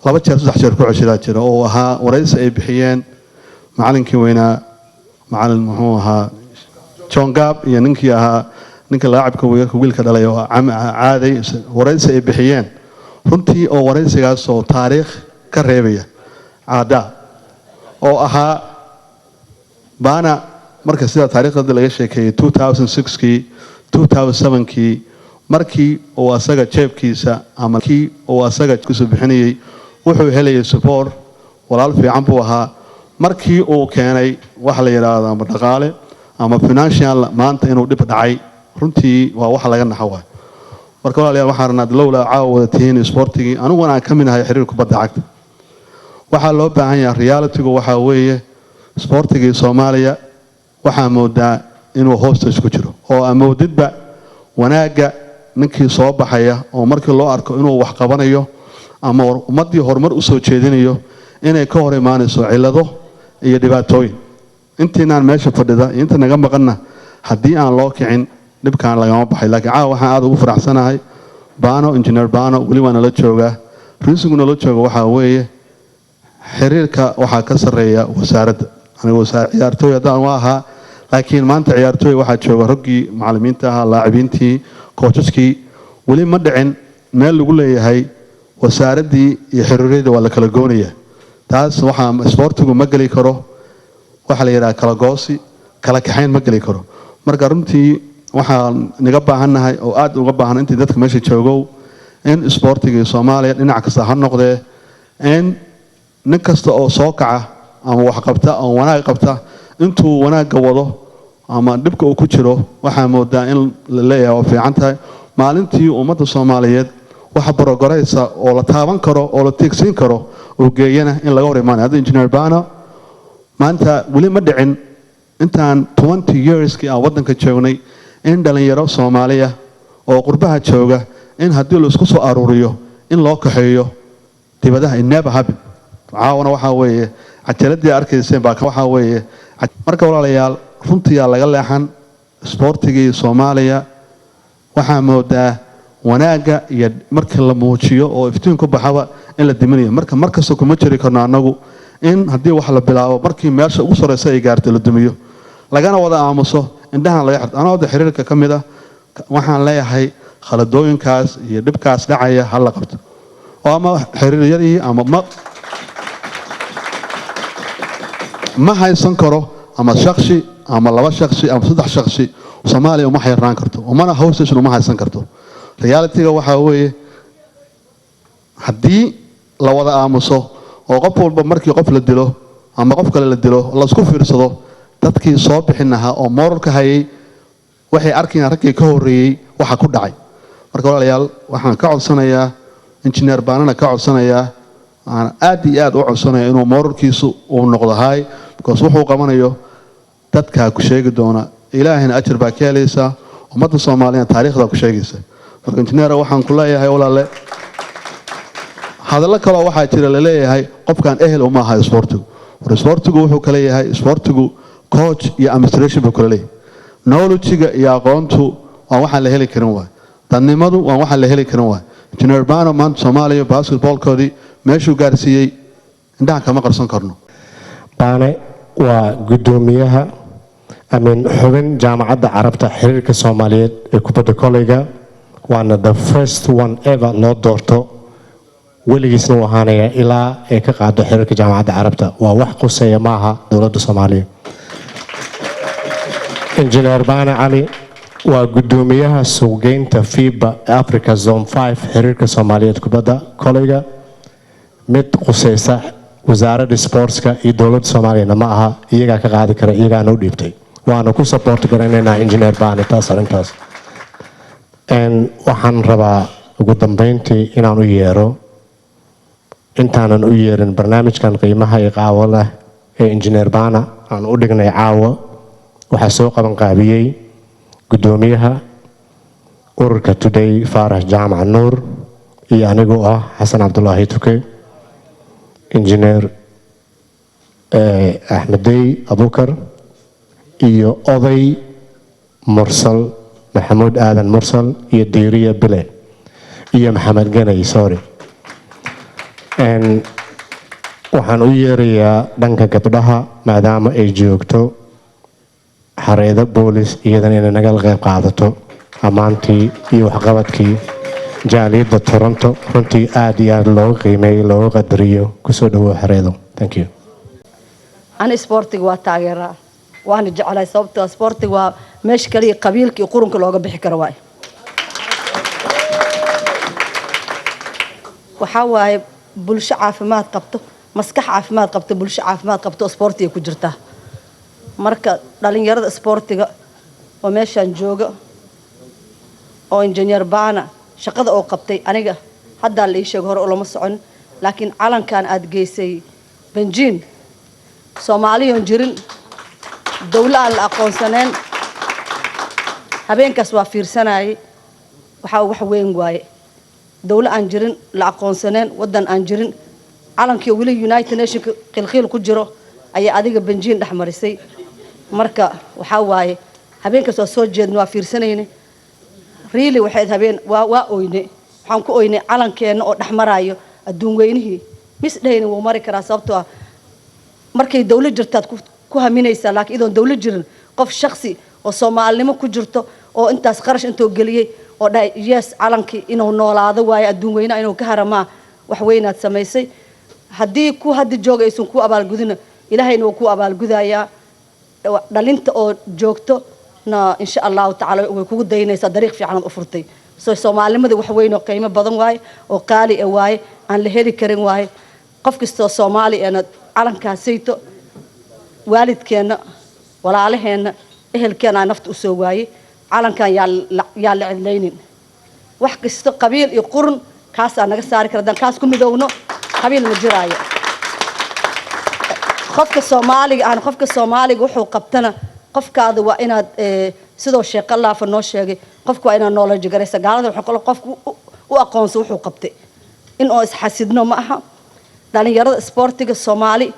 2 jeer 3 jeer ku ceshidaa jira oo ahaa waraysi ay bixiyeen macallinkii weynaa macallin muxuu ahaa John Gab iyo ninkii ahaa ninka laacibka wiilka dhalay oo caaday waraysi ay bixiyeen runtii oo waraysigaas oo taariikh ka reebaya caada oo ahaa baana marka sida taariikhda laga sheekeeyay 2006kii 2007kii markii uu asaga jeebkiisa ama kii uu asaga ku soo bixinayay wuxuu helayay support walaal fiican buu ahaa markii uu keenay wax la yiraahdo ama dhaqaale ama financial maanta inuu dib dhacay runtii waa wax laga naxawaa marka walaalayaal waxaan rabnaa lowla caawada tihiin sportigii aniguna aan ka mid ahay xiriirka kubadda cagta waxaa loo baahan yahay reality-gu waxa weeye sportigii Soomaaliya waxaa moodaa inuu hostage ku jiro oo amoodidba wanaaga ninkii soo baxaya oo markii loo arko inuu wax qabanayo ama ummadii horumar u soo jeedinayo inay ka hor imaanayso cilado iyo dhibaatooyin intiinaan meesha fadhida inta naga maqanna haddii aan loo kicin dhibkaan lagama baxay laakiin caawa waxaan aad ugu faraxsanahay Bano Engineer Bano weli waa nala joogaa riisigu nala jooga waxaa weeye xiriirka waxaa ka sarreeya wasaaradda aniga ciyaartooy haddaan waa ahaa laakiin maanta ciyaartooy waxaa jooga raggii macallimiinta ahaa laacibiintii coacheskii weli ma dhicin meel lagu leeyahay wasaaraddii iyo xiriirada waa la kala goonaya taas waxaa sportigu ma geli karo waxa la yiraahdaa kala goosi kala kaxayn ma geli karo marka runtii waxaan naga baahannahay oo aad uga baahan intii dadka meesha joogo in sportiga Soomaaliya dhinac kasta ha noqdee in nin kasta oo soo kaca ama wax qabta oo wanaag qabta intuu wanaaga wado ama dhibka uu ku jiro waxaa moodaa in la leeyahay oo fiican tahay maalintii ummadda Soomaaliyeed waxa barogoraysa oo la taaban karo oo la tiigsin karo oo geeyana in laga hor imaanayo hadda Engineer Bana maanta weli ma dhicin intaan 20 yearskii aan wadanka joognay in dhalinyaro Soomaaliya oo qurbaha jooga in haddii la isku soo aruuriyo in loo kaxeeyo dibadaha in never happen caawana waxa weeye cajaladii arkayseen baa waxa weeye marka walaalayaal runtii laga leexan sportigii Soomaaliya waxa moodaa wanaaga iyo marka la muujiyo oo iftiin ku baxaba in la diminayo markasta kuma jiri karno anagu in haddii wax la bilaabo markii meesha ugu sareysa ay gaarto la dumiyo lagana wada aamuso indhahan laga xirto anoo xiriirka ka mid ah waxaan leeyahay khaladooyinkaas iyo dhibkaas dhacaya hal la qabto oo ama xiriiryadii ama ma haysan karo ama shakhsi ama 2 shakhsi ama 3 shakhsi Soomaaliya uma xirnaan karto umana hostage uma haysan karto reality-ga waxa weeye haddii la wada aamuso oo qof walba markii qof la dilo ama qof kale la dilo la isku fiirsado dadkii soo bixin lahaa oo moralka hayay waxay arkayaan raggii ka horreeyay waxa ku dhacay marka walaalayaal waxaan ka codsanayaa injineer baanana ka codsanayaa aan aad iyo aad u codsanayaa inuu moralkiisu uu noqdo high because wuxuu qabanayo dadka ku sheegi doona ilaahina ajir baa ka helaysaa ummadda Soomaaliyeed taariikhda ku sheegaysa marka injineer waxaan ku leeyahay walaale hadallo kale waxaa jira la leeyahay qofkan ehel uma aha sportigu sportigu wuxuu kale yahay sportigu coach iyo administration buu kale leeyahay knowledge-ga iyo aqoontu waa waxa la heli karin waay dadnimadu waa waxa la heli karin waay injineer baano maanta Soomaaliya basketball-koodii meeshuu gaarsiiyey indhaha kama qarsan karno baane waa gudoomiyaha xubin jaamacadda carabta xiriirka Soomaaliyeed ee kubadda koleyga waana the first one ever loo doorto weligiisna waxaanaya ilaa ay ka qaado xiriirka jaamacadda carabta waa wax quseeya maaha dowladda Soomaaliya injineer baane cali waa gudoomiyaha suuqgeynta FIBA Africa Zone 5 xiriirka Soomaaliyeed kubadda koleyga mid quseysa wasaaradda sportska iyo dowladda Soomaaliya ma aha iyaga ka qaadi kara iyaga noo dhiibtay waana ku support garanaynaa injineer baane taas arintaas waxaan rabaa ugu dambeyntii inaan u yeero intaanan u yeerin barnaamijkan qiimaha iyo qaawo leh ee injineer baana aan u dhignay caawa waxaa soo qaban qaabiyey gudoomiyaha ururka Today Faarax Jaamac Nuur iyo anigu ah Xasan Cabdullaahi Tuke injineer Axmedey Abukar iyo oday Mursal Maxamuud Aadan Mursal iyo Diiriya Bile iyo Maxamed Ganay sorry waxaan u yeerayaa dhanka gabdhaha maadaama ay joogto xareeda boolis iyadana inay naga qayb qaadato ammaantii iyo waxqabadkii jaaliyadda Toronto runtii aad iyo aad looga qiimeeyo looga qadariyo kusoo dhawow xareedo thank you أنا سبورتي واتاجرة وأنا جعلي صوبت سبورتي ومش كلي قبيل كي قرن كلوجا بحكرواي وحاول بلش عافمات قبته مسكح عافمات قبته بلش عافمات قبته سبورتي كجرته مركا دالين يرد سبورتي ومشان جوجا أو إنجنير بانا شقد أو قبتي أنا حدا اللي يشجعه ولا مصعن لكن علن كان أدجيسي بنجين Soomaaliyan jirin dawlad la aqoonsaneen habeenkaas waa fiirsanay waxa wax weyn waaye dawlad aan jirin la aqoonsaneen wadan aan jirin calankii wali United Nations qilqiil ku jiro ayaa adiga banjiin dhaxmarisay marka waxa waaye habeenkaas waa soo jeedno waa fiirsanayne really waxay habeen waa oyne waxaan ku oyne calankeena oo dhaxmarayo adduun weynihii misdheeyna wuu mari karaa sababtoo ah markay dawlad jirtaad ku haminaysa laakiin idoon dawlad jirin qof shakhsi oo Soomaalnimo ku jirto oo intaas qarash intoo galiyay oo dhaay yes calankii inuu noolaado waayo adduun weyna inuu ka haramaa wax weynaad samaysay haddii ku hadda joogaysan ku abaalgudina ilaahayna wuu ku abaalgudayaa dhalinta oo joogto na insha Allah taala way kugu daynaysaa dariiq fiican u furtay soo Soomaalimada wax weyn oo qiimo badan waaye oo qaali ah waaye aan la heli karin waaye qof kasta Soomaali ah calankaasayto waalidkeena walaalaheena ehelkeena nafta u soo waayay calankan yaa la cidlaynin wax kasta qabiil iyo qurun kaas naga saari kara dan kaas ku midowno qabiil ma jiraayo qofka Soomaaliga wuxuu qabtana qofkaada waa inaad sidoo sheekh Allah fa noo sheegay qofku waa inaad knowledge garaysa gaalada wuxuu qofku u aqoonsan wuxuu qabtay in oo isxasidno ma aha dhalinyarada sportiga Soomaali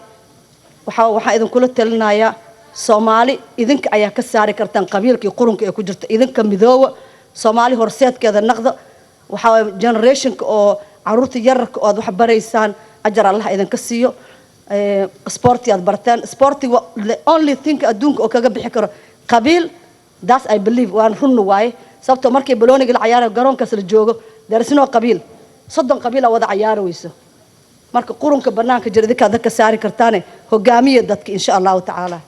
waxa idin kula talinayaa Soomaali idinka ayaa ka saari kartaan qabiilkii qurunka ee ku jirta idinka midooba Soomaali horseedkeeda naqda waxa generationka oo caruurta yararka oo wax baraysaan ajar Allah idinka siiyo sporti aad bartaan sporti the only thing adduunka oo kaga bixi karo qabiil that's I believe waan run waaye sababtoo markay balooniga la ciyaaro garoonkaas la joogo darsino qabiil 30 qabiil wada ciyaarayso marka qurunka banaanka jira dadka dadka saari kartaane hogaamiye dadka insha Allah taala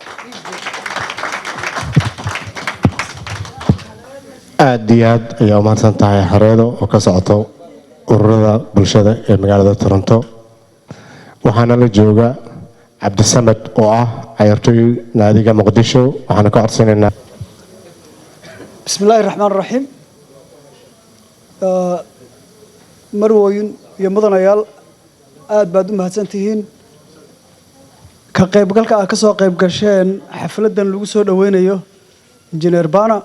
aad iyo aad ayaa u mahadsan tahay xareedo oo ka socoto ururada bulshada ee magaalada Toronto waxaana la jooga cabdisamed oo ah ciyaartooy naadiga muqdisho waxaana ka codsanaynaa بسم الله الرحمن الرحيم marwooyin iyo mudanayaal aad baad u mahadsantihiin ka qaybgalka aad ka soo qayb gasheen xafladan lagu soo dhaweynayo injineer Bana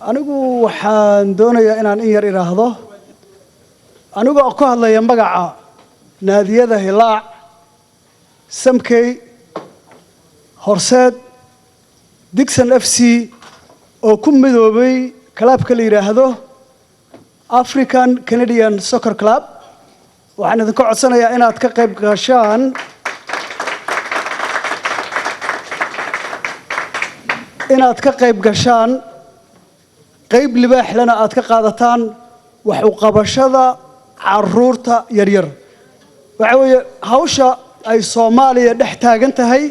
anigu waxaan doonayaa inaan in yar iraahdo anigu oo ku hadlaya magaca naadiyada Hilaac Samkey Horseed Dixon FC oo ku midoobay clubka la yiraahdo African Canadian Soccer Club waxaan idin ka codsanayaa inaad ka qayb gashaan qayb libaax lana aad ka qaadataan wax u qabashada caruurta yaryar waxa weeye hawsha ay Soomaaliya dhex taagan tahay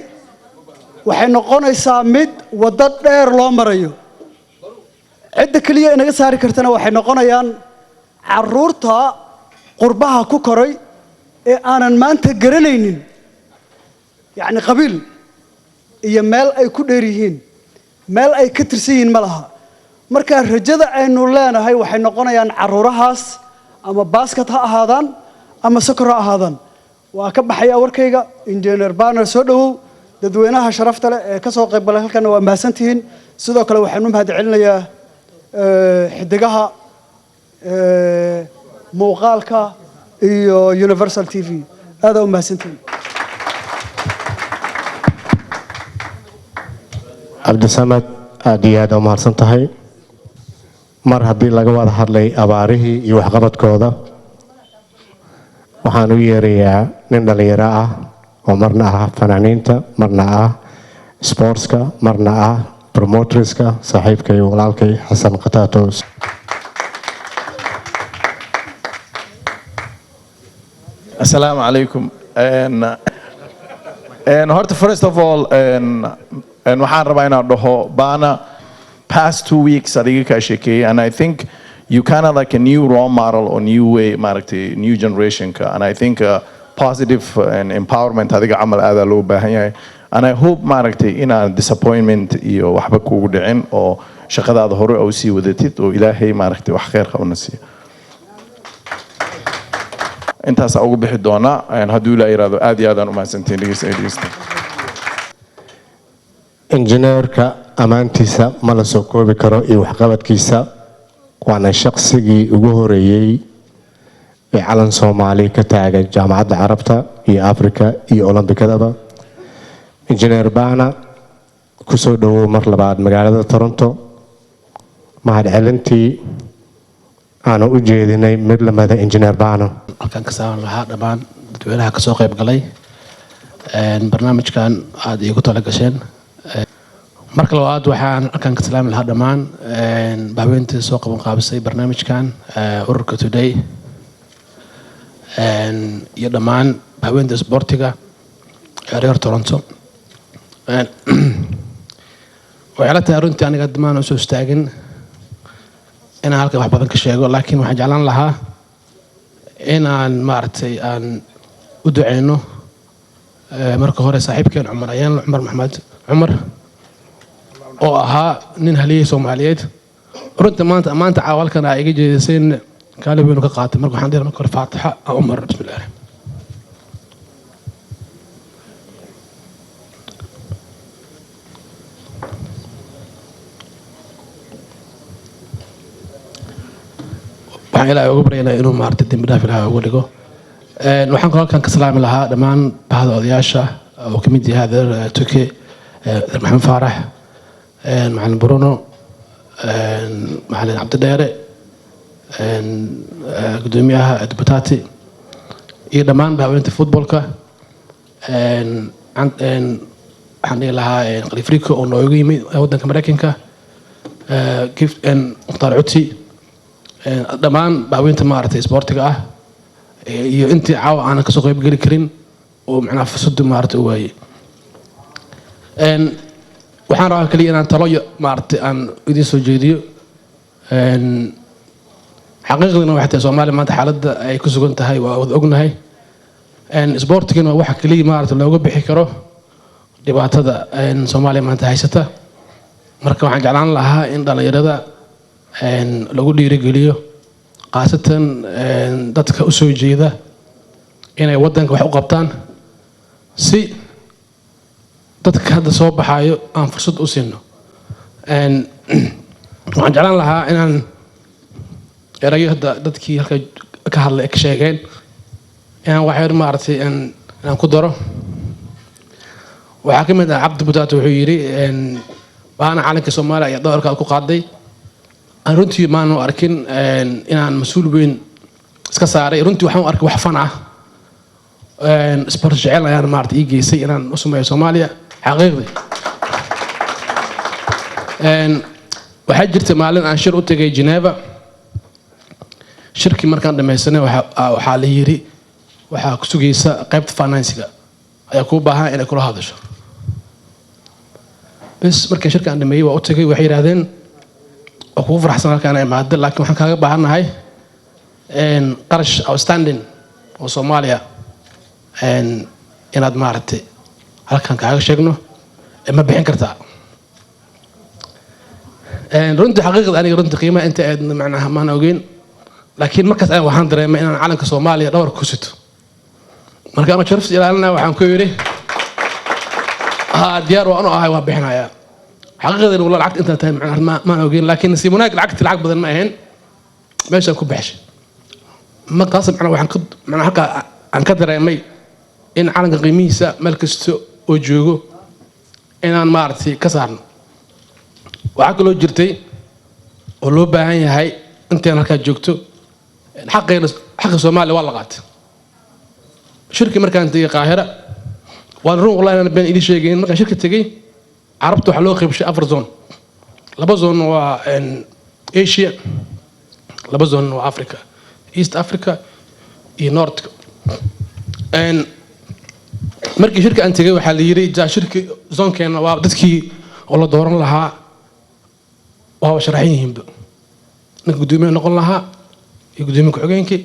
waxay noqonaysaa mid wada dheer loo marayo cidda kaliya inaga saari kartana waxay noqonayaan caruurta qurbaha ku koray ee aanan maanta garanaynin yani qabiil iyo meel ay ku dheer yihiin meel ay ka tirsan yihiin ma laha marka rajada aynu leenahay waxay noqonayaan caruurahaas ama basket ha ahaadaan ama soccer ha ahaadaan waa ka baxaya warkayga injineer Bana soo dhawow dadweynaha sharafta leh ee ka soo qayb galay halkan waa mahadsantihiin sidoo kale waxaan u mahadcelinayaa xidigaha muuqaalka iyo Universal TV aad u mahadsantihiin cabdisamed aad iyo aad u mahadsan tahay mar haddii laga wada hadlay abaarihii iyo waxqabadkooda waxaan u yeerayaa nin dhalinyaro ah oo marna ah fanaaniinta marna ah sportska marna ah promotorska saaxiibkay walaalkay xasan qataatos Assalamu alaikum. And first of all, waxaan rabaa inaan dhaho Bana past 2 weeks adiga ka sheekay and I think you kind of like a new role model or new way maaragtay new generation ka and I think positive and empowerment adiga camal aad loo baahan yahay and I hope maaragtay inaan disappointment iyo waxba kugu dhicin oo shaqadaada hore oo sii wadatid oo Ilaahay maaragtay wax khayr qabna siiyo intaas ugu bixi doona hadduu la yiraahdo aad iyo aad aan u mahadsantiin dhegeysta injineerka amaantiisa ma la soo koobi karo iyo waxqabadkiisa waana shaqsigii ugu horeeyay ee calan Soomaali ka taagay jaamacadda Carabta iyo Afrika iyo Olombikadaba injineer Bana ku soo dhawow mar labaad magaalada Toronto mahadcelintii aan u jeedinay mid lamada injineer Bana halkan ka saaran lahaa dhammaan dadweynaha ka soo qayb galay barnaamijkan aad iigu tala gasheen marka labaad waxaan halkan ka salaami lahaa dhammaan baaweyntii soo qaban qaabisay barnaamijkan ururka Today iyo dhammaan baaweynta sportiga reer Toronto waxay la tahay runtii aniga dhammaan soo istaagin inaan halkan wax badan ka sheego laakiin waxaan jeclaan lahaa inaan maaragtay aan u duceyno marka hore saaxiibkeen Cumar ayaan Cumar Maxamed Cumar oo ahaa nin haliyay Soomaaliyeed runtii maanta caawalkan ay iga jeediseen kaalin ka qaatay marka waxaan diray marka hore Faatixa Cumar bismillaah waxaan ilaahay ugu baryaynaa inuu maartay dambi dhaaf ilaahay ugu dhigo waxaan halkan ka salaami lahaa dhammaan bahda odayaasha oo ka mid yahay adeer Tuke Maxamed Faarax macallin Bruno macallin Cabdi Dheere gudoomiyaha Dibutaati iyo dhammaan baaweynta footballka waxaan dhihi lahaa Khaliifriko oo noogu yimid waddanka Mareykanka gift Mukhtaar Cutsi dhammaan baaweynta maaragtay sportiga ah iyo intii caawa aan ka soo qayb gali karin oo macnaha fursad maaragtay u waayay waxaan rabaa kaliya inaan talo maaragtay aan idin soo jeediyo xaqiiqdana waxay tahay Soomaaliya maanta xaaladda ay ku sugan tahay waa wada ognahay isboortigana waa waxa kaliya maaragtay looga bixi karo dhibaatada Soomaaliya maanta haysata marka waxaan jeclaan lahaa in dhalinyarada lagu dhiirigeliyo qaasatan dadka u soo jeeda inay wadanka wax u qabtaan si dadka hadda soo baxayo aan fursad u siino waxaan jeclaan lahaa inaan erayo hadda dadkii halka ka hadlay ka sheegeen inaan waxyar maaragtay inaan ku daro waxaa ka mid ah Cabdi Butaato wuxuu yidhi baana calanka Soomaaliya ayaa doorka ku qaaday aan runtii maanu arkin inaan mas'uul weyn iska saaray runtii waxaan u arkay wax fan ah sport jecel ayaan maaragtay ii geysay inaan u sameeyo Soomaaliya xaqiiqdii waxaa jirta maalin aan shir u tagay Geneva shirkii markaan dhamaysanay waxaa la yiri waxaa ku sugaysa qaybta financiga ayaa ku baahan inay kula hadasho bas markaan shirkaan dhameeyay waa u tagay waxay yiraahdeen oo kugu faraxsan halkaan ay imaado laakiin waxaan kaaga baahanahay qarash outstanding oo Soomaaliya inaad maaragtay halkaan kaaga sheegno ma bixin kartaa runtii xaqiiqda aniga runtii qiimaha inta aad macnaha maan ogeyn laakiin markaas aan waxaan dareemay inaan calanka Soomaaliya dhawr ku sito marka aan sharaf ilaalinaa waxaan ku yiri diyaar waan u ahay waa bixinayaa xaqiiqda wala lacag inta tahay macnaha maan ogeyn laakiin si wanaag lacag badan ma ahayn meesha ku baxshay ma qaasab macnaha waxaan halka aan ka dareemay in calanka qiimihiisa meel kasta oo joogo inaan maaragtay ka saarno waxaa kaloo jirtay oo loo baahan yahay intaan halkaa joogto xaqa Soomaaliya waa la qaatay shirki markaan tagay Qaahira waan run wallahi aan been idin sheegayn markaan shirka tagay carabta waxa loo qaybshay 4 zone 2 zone waa Asia 2 zone waa Africa East Africa iyo North markii shirka aan tagay waxaa la yiri shirki zone-keena waa dadkii oo la dooran lahaa waa sharaxin yihiinba ninka gudoomiye noqon lahaa iyo gudoomiye ku-xigeenkii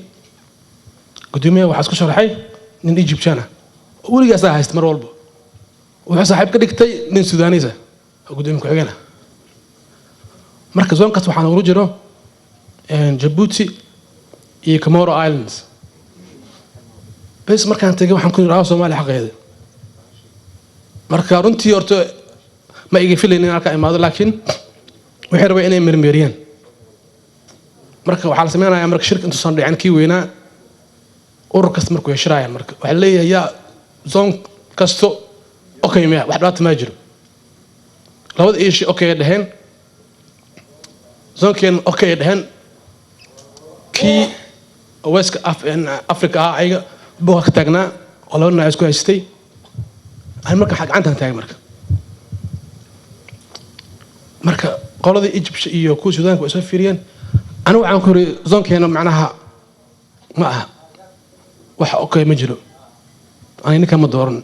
gudoomiye waxaa isku sharaxay nin Egyptian ah oo weligaas haysta mar walba wuxuu saaxiib ka dhigtay nin Sudanese ah oo gudoomiye ku-xigeen ah marka zoonkaas waxaan ugu jiro Djibouti iyo Comoro Islands bas markaan tagay waxaan ku yiraahdaa Soomaaliya xaqeeda marka runtii horta ma iga filaynin halka imaado laakiin waxay rabeen inay mermeeriyaan marka waxaa la sameynayaa marka shirka intuu soo dhicin kii weynaa urur kasta markuu heshiraayaan marka waxaa leeyahay yaa zone kasto okay ma wax dhibaato ma jiro labada ishi okay dhaheen zone-keen okay dhaheen kii West Africa ayaga buu ka taagnaa oo laba dhinac isku haystay aan marka gacantan taagay marka qoladii Egypt iyo kuwa Suudaanka way soo fiiriyeen anigu waxaan ku yiri zone-keena macnaha ma aha wax okay ma jiro aniga kama dooran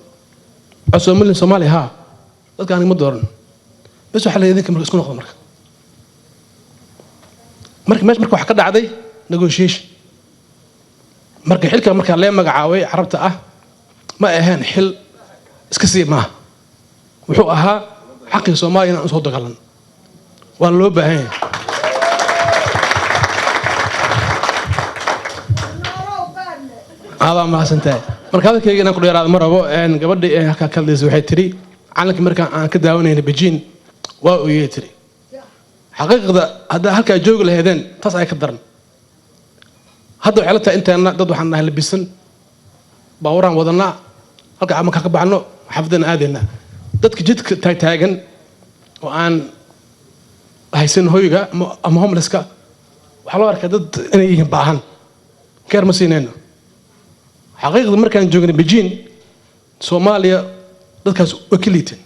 Soomaaliya Soomaaliya ha dadka aniga ma dooran bas waxa la idinka marka isku noqdo marka meesh marka wax ka dhacday negotiation marka xilka marka la magacaabay carabta ah ma ahaan xil iska sii ma wuxuu ahaa xaqi Soomaaliya inaan soo dagaalan waan loo baahan yahay aad ma santahay marka hadalkayga inaan ku dheeraado ma rabo gabadhii halka ka hadlaysay waxay tiri calanka marka aan ka daawanayna Beijing waa uu yeey tiri xaqiiqda hadda halka joog lahaydeen taas ay ka daran hadda waxay la tahay intaana dad waxaan nahay labisan baawraan wadanaa halka ama ka baxno xafdana aadayna dadka jidka taagan oo aan haysan hoyga ama homelesska waxa loo arkaa dad inay yihiin baahan keer ma siinayno xaqiiqda markaan joognay Beijing Soomaaliya dadkaas wakiliiteen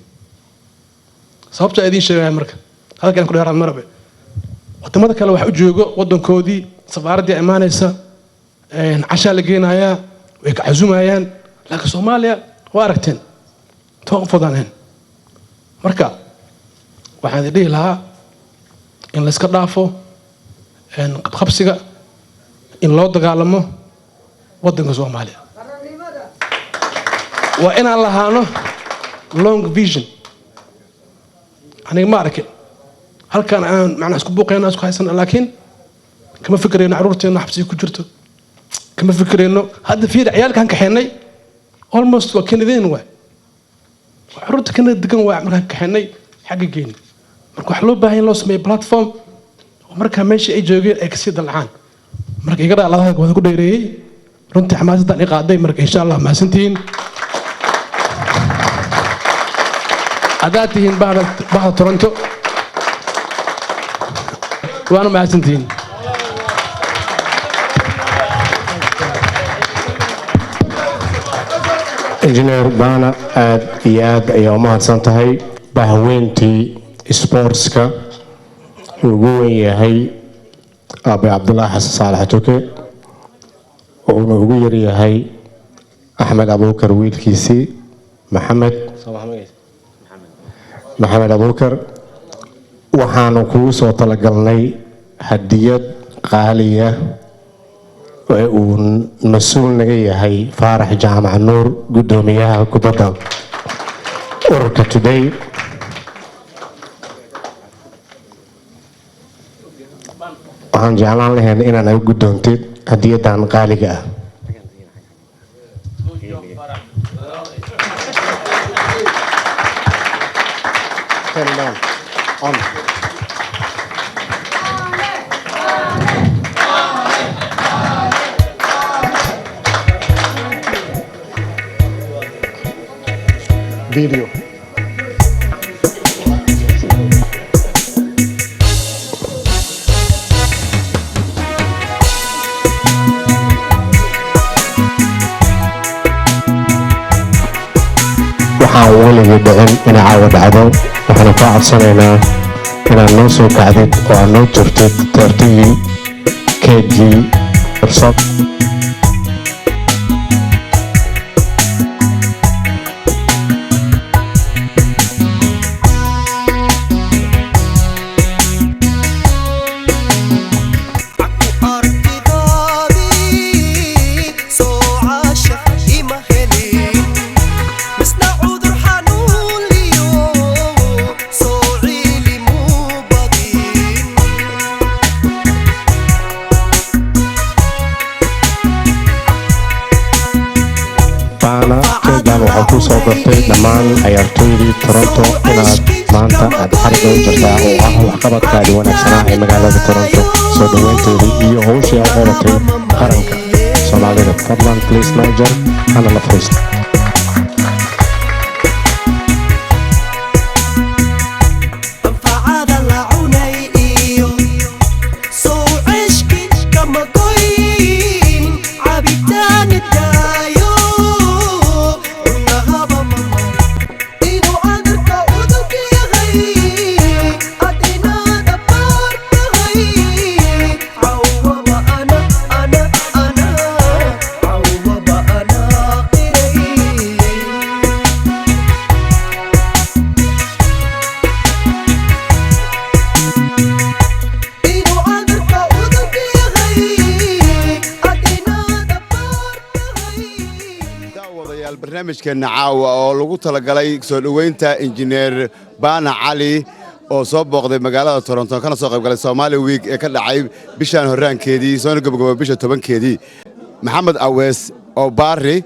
sababta ay idin sheegayaan marka halkaan ku dheeraan marabe wadamada kale wax u joogo wadankoodii safaaradii imaanaysa casha la geenayaa way ka casuumayaan laakiin Soomaaliya waa aragteen toqofadaan marka waxaan idin lahaa in la iska dhaafo qabsiga in loo dagaalamo wadanka Soomaaliya وإن الله هانو long vision أنا ما أركي هل كان أنا معنا سكبوق أنا أسكو حسن لكن كما فكر إن عرورتي إنه حبسي كجرته كما فكر إنه هذا في عيال كان كحني almost وكان ذين واحد عرورتي كنا دقن واحد مركا كحني حقيقين مركا حلو باهين لو سمي بلاتفورم ومركا ماشي أي جوجين إكسيد العان مركا يقرأ الله هذا كده يري runtii xamaasaddan i qaaday marka insha allah mahadsantihiin haddaad tihiin bahda toronto waana mahadsantihiin injineer baana aad iyo aad ayaa u mahadsan tahay bahweyntii sportska ugu weyn yahay aabe cabdulaahi xasan saalax tuke wuxuuna ugu yaryahay axmed abuukar wiilkiisii maxamed abuukar waxaanu kugu soo talagalnay hadiyad qaaliya ee uu mas-uul naga yahay faarax jaamac nuur guddoomiyaha kubadda ururka today waxaan jeclaan lahayn inaan ay guddoontid hadiyaddan qaaliga ah video waxaan weligii dhicin inay caawa dhacdo waxaanu kaa codsanaynaa inaad noo soo kacdid oo aad noo jirtid teertigii keedkii fursad waxaa ku soo gartay dhammaan ciyaartooydii toronto inaad maanta aad xariga u jirtaa oo ah waxqabadkaadii wanaagsanaa ee magaalada toronto soo dhoweynteedii iyo howshii aad qabatay qaranka soomaalida fadlan please manager hana la fariista barnaamijkeena caawa oo lagu talagalay soo dhoweynta injineer baana cali oo soo booqday magaalada toronto kana soo qayb galay Somali Week ee ka dhacay bishan horaankeedii soo gabagabay bisha 10keedii maxamed awees oo baari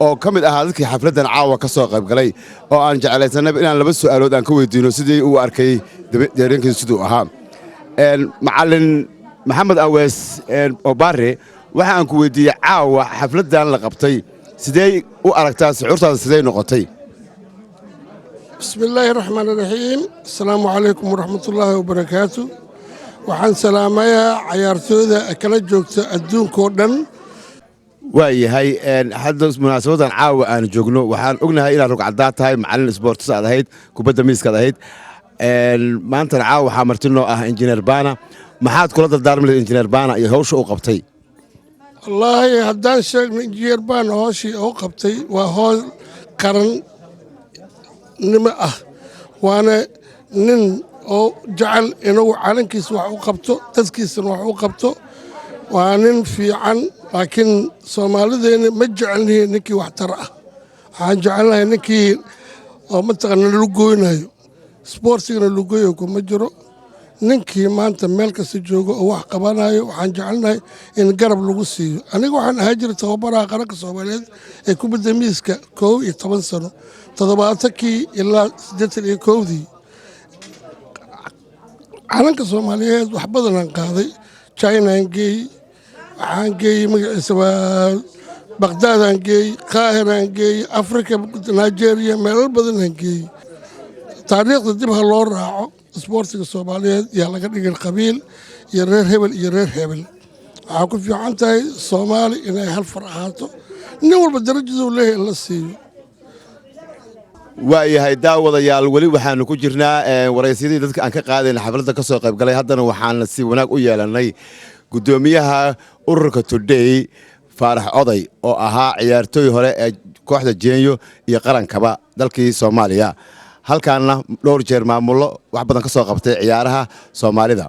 oo kamid ahaa dadkii xafladan caawa ka soo qayb galay oo aan jeclaysanay inaan laba su'aalood aan ka weydiino sidii uu arkay deegaankiisa sidoo ahaa macallin maxamed awees oo baari waxa aan ku weydiiyay caawa xafladan la qabtay sidee u aragtaa shucuurtaada sidee noqotay بسم الله الرحمن الرحيم السلام عليكم ورحمة الله وبركاته وحن سلامايا عيارتودا كلا جوجتا الدون كودن waayahay hadda munaasabadan caawa aan joogno waxaan ognahay inaad rugcadaad tahay macallin sports aad ahayd kubadda miiska aad ahayd maanta caawa waxaa martino ah injineer baana maxaad kula dardaarmay injineer baana iyo hawsha uu qabtay والله هدان شيخ نجير بان هوشي أو قبتي وهول قرن نما وانا نن أو جعل إنه علنكيس وحو قبتو تذكيس وحو قبتو وانن في عن لكن سومالي ذين مجعلني نكي واحترأ waxaan jecelnahay ninkii oo mataqaana lagu gooynayo sportsigana lagu gooyo kuma jiro ninkii maanta meel kasta joogo oo wax qabanayo waxaan jecelnahay in garab lagu siiyo aniga waxaan ahaa jiray tababaraha qaranka Soomaaliyeed ee kubadda miiska 11 sano 70kii ilaa 81dii calanka Soomaaliyeed wax badan aan qaaday China aan geeyey waxaan geeyey magaciisa waa Baghdad aan geeyey Qaahira aan geeyey Afrika Nigeria meelo badan aan geeyey taariikhda dib ha loo raaco sportiga Soomaaliyeed yaa laga dhigay qabiil iyo reer hebel waxaa ku fiican tahay Soomaali inay hal far ahaato nin walba darajadu leeyahay la siiyo waayahay daawadayaal weli waxaanu ku jirnaa waraysyadii dadka aan ka qaadayna xafladda ka soo qayb galay haddana waxaan si wanaag u yeelanay gudoomiyaha ururka Today Faarax Oday oo ahaa ciyaartooy hore ee kooxda Jeenyo iyo qarankaba dalkii Soomaaliya halkaana dhowr jeer maamulo wax badan ka soo qabtay ciyaaraha Soomaalida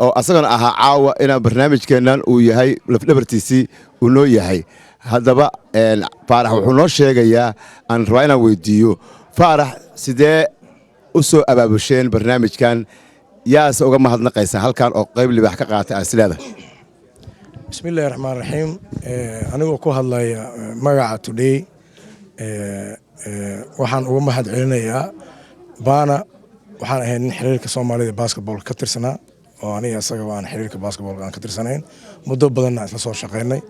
oo asagana ahaa caawa in barnaamijkeenan uu yahay lafdhabartiisii uu noo yahay haddaba Faarax wuxuu noo sheegayaa aan rabaa inaan weydiiyo Faarax sidee u soo abaabusheen barnaamijkan yaas uga mahadnaqaysa halkan oo qayb libaax ka qaatay aslada bismillaahir rahmaanir rahiim anigoo ku hadlaya magaca Today waxaan uga mahad celinayaa baana waxaan ahay nin xiriirka Soomaalida basketball ka tirsanaa oo aniga asaga waan xiriirka basketball aan ka tirsanayn muddo badanna isla soo shaqeynay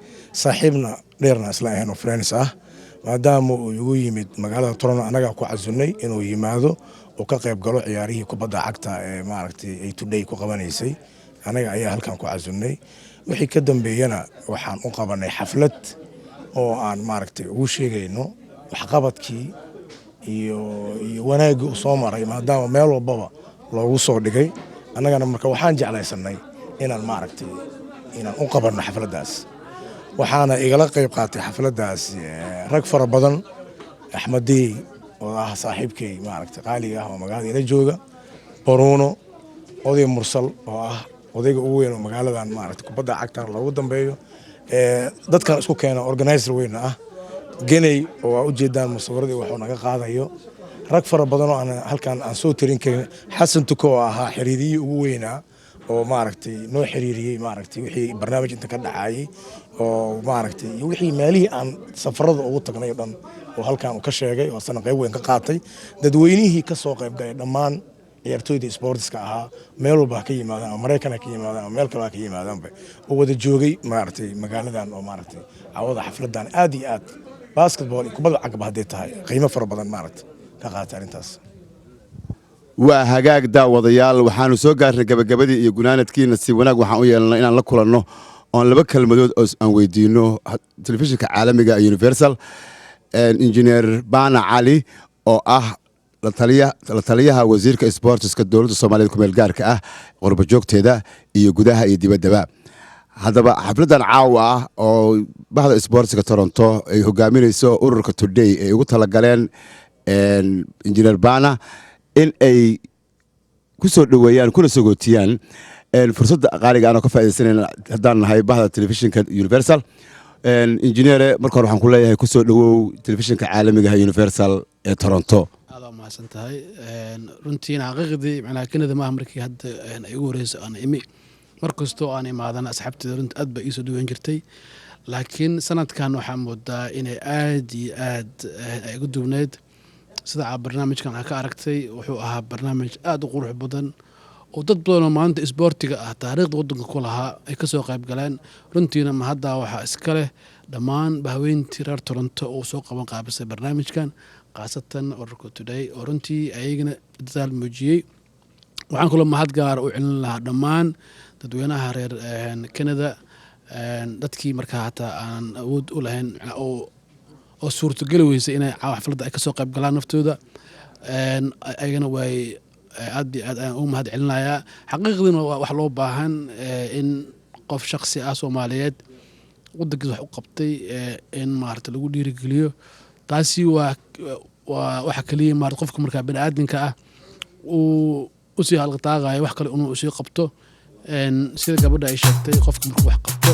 saaxiibna dheerna isla ahayn oo friends ah maadaama uu igu yimid magaalada Toronto anaga ku casuunay inuu yimaado oo ka qayb galo ciyaarihii kubadda cagta ee maaragtay ay Today ku qabanaysay anaga ayaa halkan ku casuunay wixii ka dambeeyana waxaan u qabanay xaflad oo aan maaragtay ugu sheegayno waxqabadkii iyo wanaagii uu soo maray maadaama meel walbaba loogu soo dhigay annagana marka waxaan jeclaysanay inaan maaragtay inaan u qabanno xafladdaas waxaana igala qayb qaatay xafladdaas rag fara badan Axmedii oo ah saaxiibkay maaragtay qaaliga ah oo magaalada ila jooga Baruno oday mursal oo ah odayga ugu weyn oo magaaladan maaragtay kubadda cagta loogu dambeeyo dadkan isku keena organizer weyn ah genay oo u jeedaan musawiradii wuxuu naga qaadayo rag fara badan oo aan halkan aan soo tirin karin Xasan Tuko oo ahaa xiriiriyay ugu weynaa oo maaragtay noo xiriiriyay maaragtay wixii barnaamij inta ka dhacayay oo maaragtay wixii meelihii aan safarada ugu tagnay dhan oo halkan uu ka sheegay oo sana qayb weyn ka qaatay dadweynihii ka soo qayb galay dhammaan ciyaartooyda sportska ahaa meel walba ka yimaadaan Mareykanka ka yimaadaan meel kale ka yimaadaan oo wada joogay maaragtay magaaladan oo maaragtay awada xafladan aad iyo aad basketball kubadda cagta hadday tahay qiimo fara badan maaragtay ka qaatay arintaas waa hagaag daawadayaal waxaanu soo gaarnay gabagabadii iyo gunaanadkiina si wanaag waxaan u yeelanay inaan la kulanno oon laba kalmadood oo aan weydiino telefishinka caalamiga Universal engineer Bana Ali oo ah la taliyaha wasiirka sportska dowladda Soomaaliyeed ku meel gaarka ah qurba joogteeda iyo gudaha iyo dibaddaba haddaba xafladan caawa ah oo bahda sportska Toronto ay hogaaminayso ururka Today ay ugu talagaleen engineer Bana in ay ku soo dhaweeyaan kuna sogootiyaan fursadda qaaliga aan ka faa'iideysanayna haddaan nahay bahda telefishinka Universal engineer marka hore waxaan ku leeyahay ku soo dhawow telefishinka caalamiga Universal ee Toronto santahay runtiina xaqiiqdii macnaha Canada ma markii hadda ay ugu horeysay aan imi markastoo aan imaadana asxaabteeda runtii aad ba ii soo dhaweyn jirtay laakiin sanadkan waxaa moodaa inay aad iyo aad ay ugu duwneed sida barnaamijkan aan ka aragtay wuxuu ahaa barnaamij aad u qurux badan oo dad badan oo maanta isboortiga ah taariikhda waddanka ku lahaa ay ka soo qayb galeen runtiina ma hadda waxaa iska leh dhammaan bahweyntii reer Toronto oo soo qaban qaabisay barnaamijkan qaasatan ururka Today oo runtii ayagana dadaal muujiyay waxaan kula mahad gaar u celin lahaa dhammaan dadweynaha reer Canada dadkii markaa hataa aan awood u lahayn oo suurtagal weysay inay xafladda ay ka soo qayb galaan naftooda ayagana way aad iyo aad aan u mahad celinayaa xaqiiqdiina wax loo baahan in qof shakhsi ah Soomaaliyeed waddankiisa wax u qabtay in maarta lagu dhiirigeliyo taasi waa waxa kaliya maarta qofka markaa bini'aadamka ah uu u sii halqaaqayo wax kale inuu sii qabto sida gabadha ay sheegtay qofka markuu wax qabto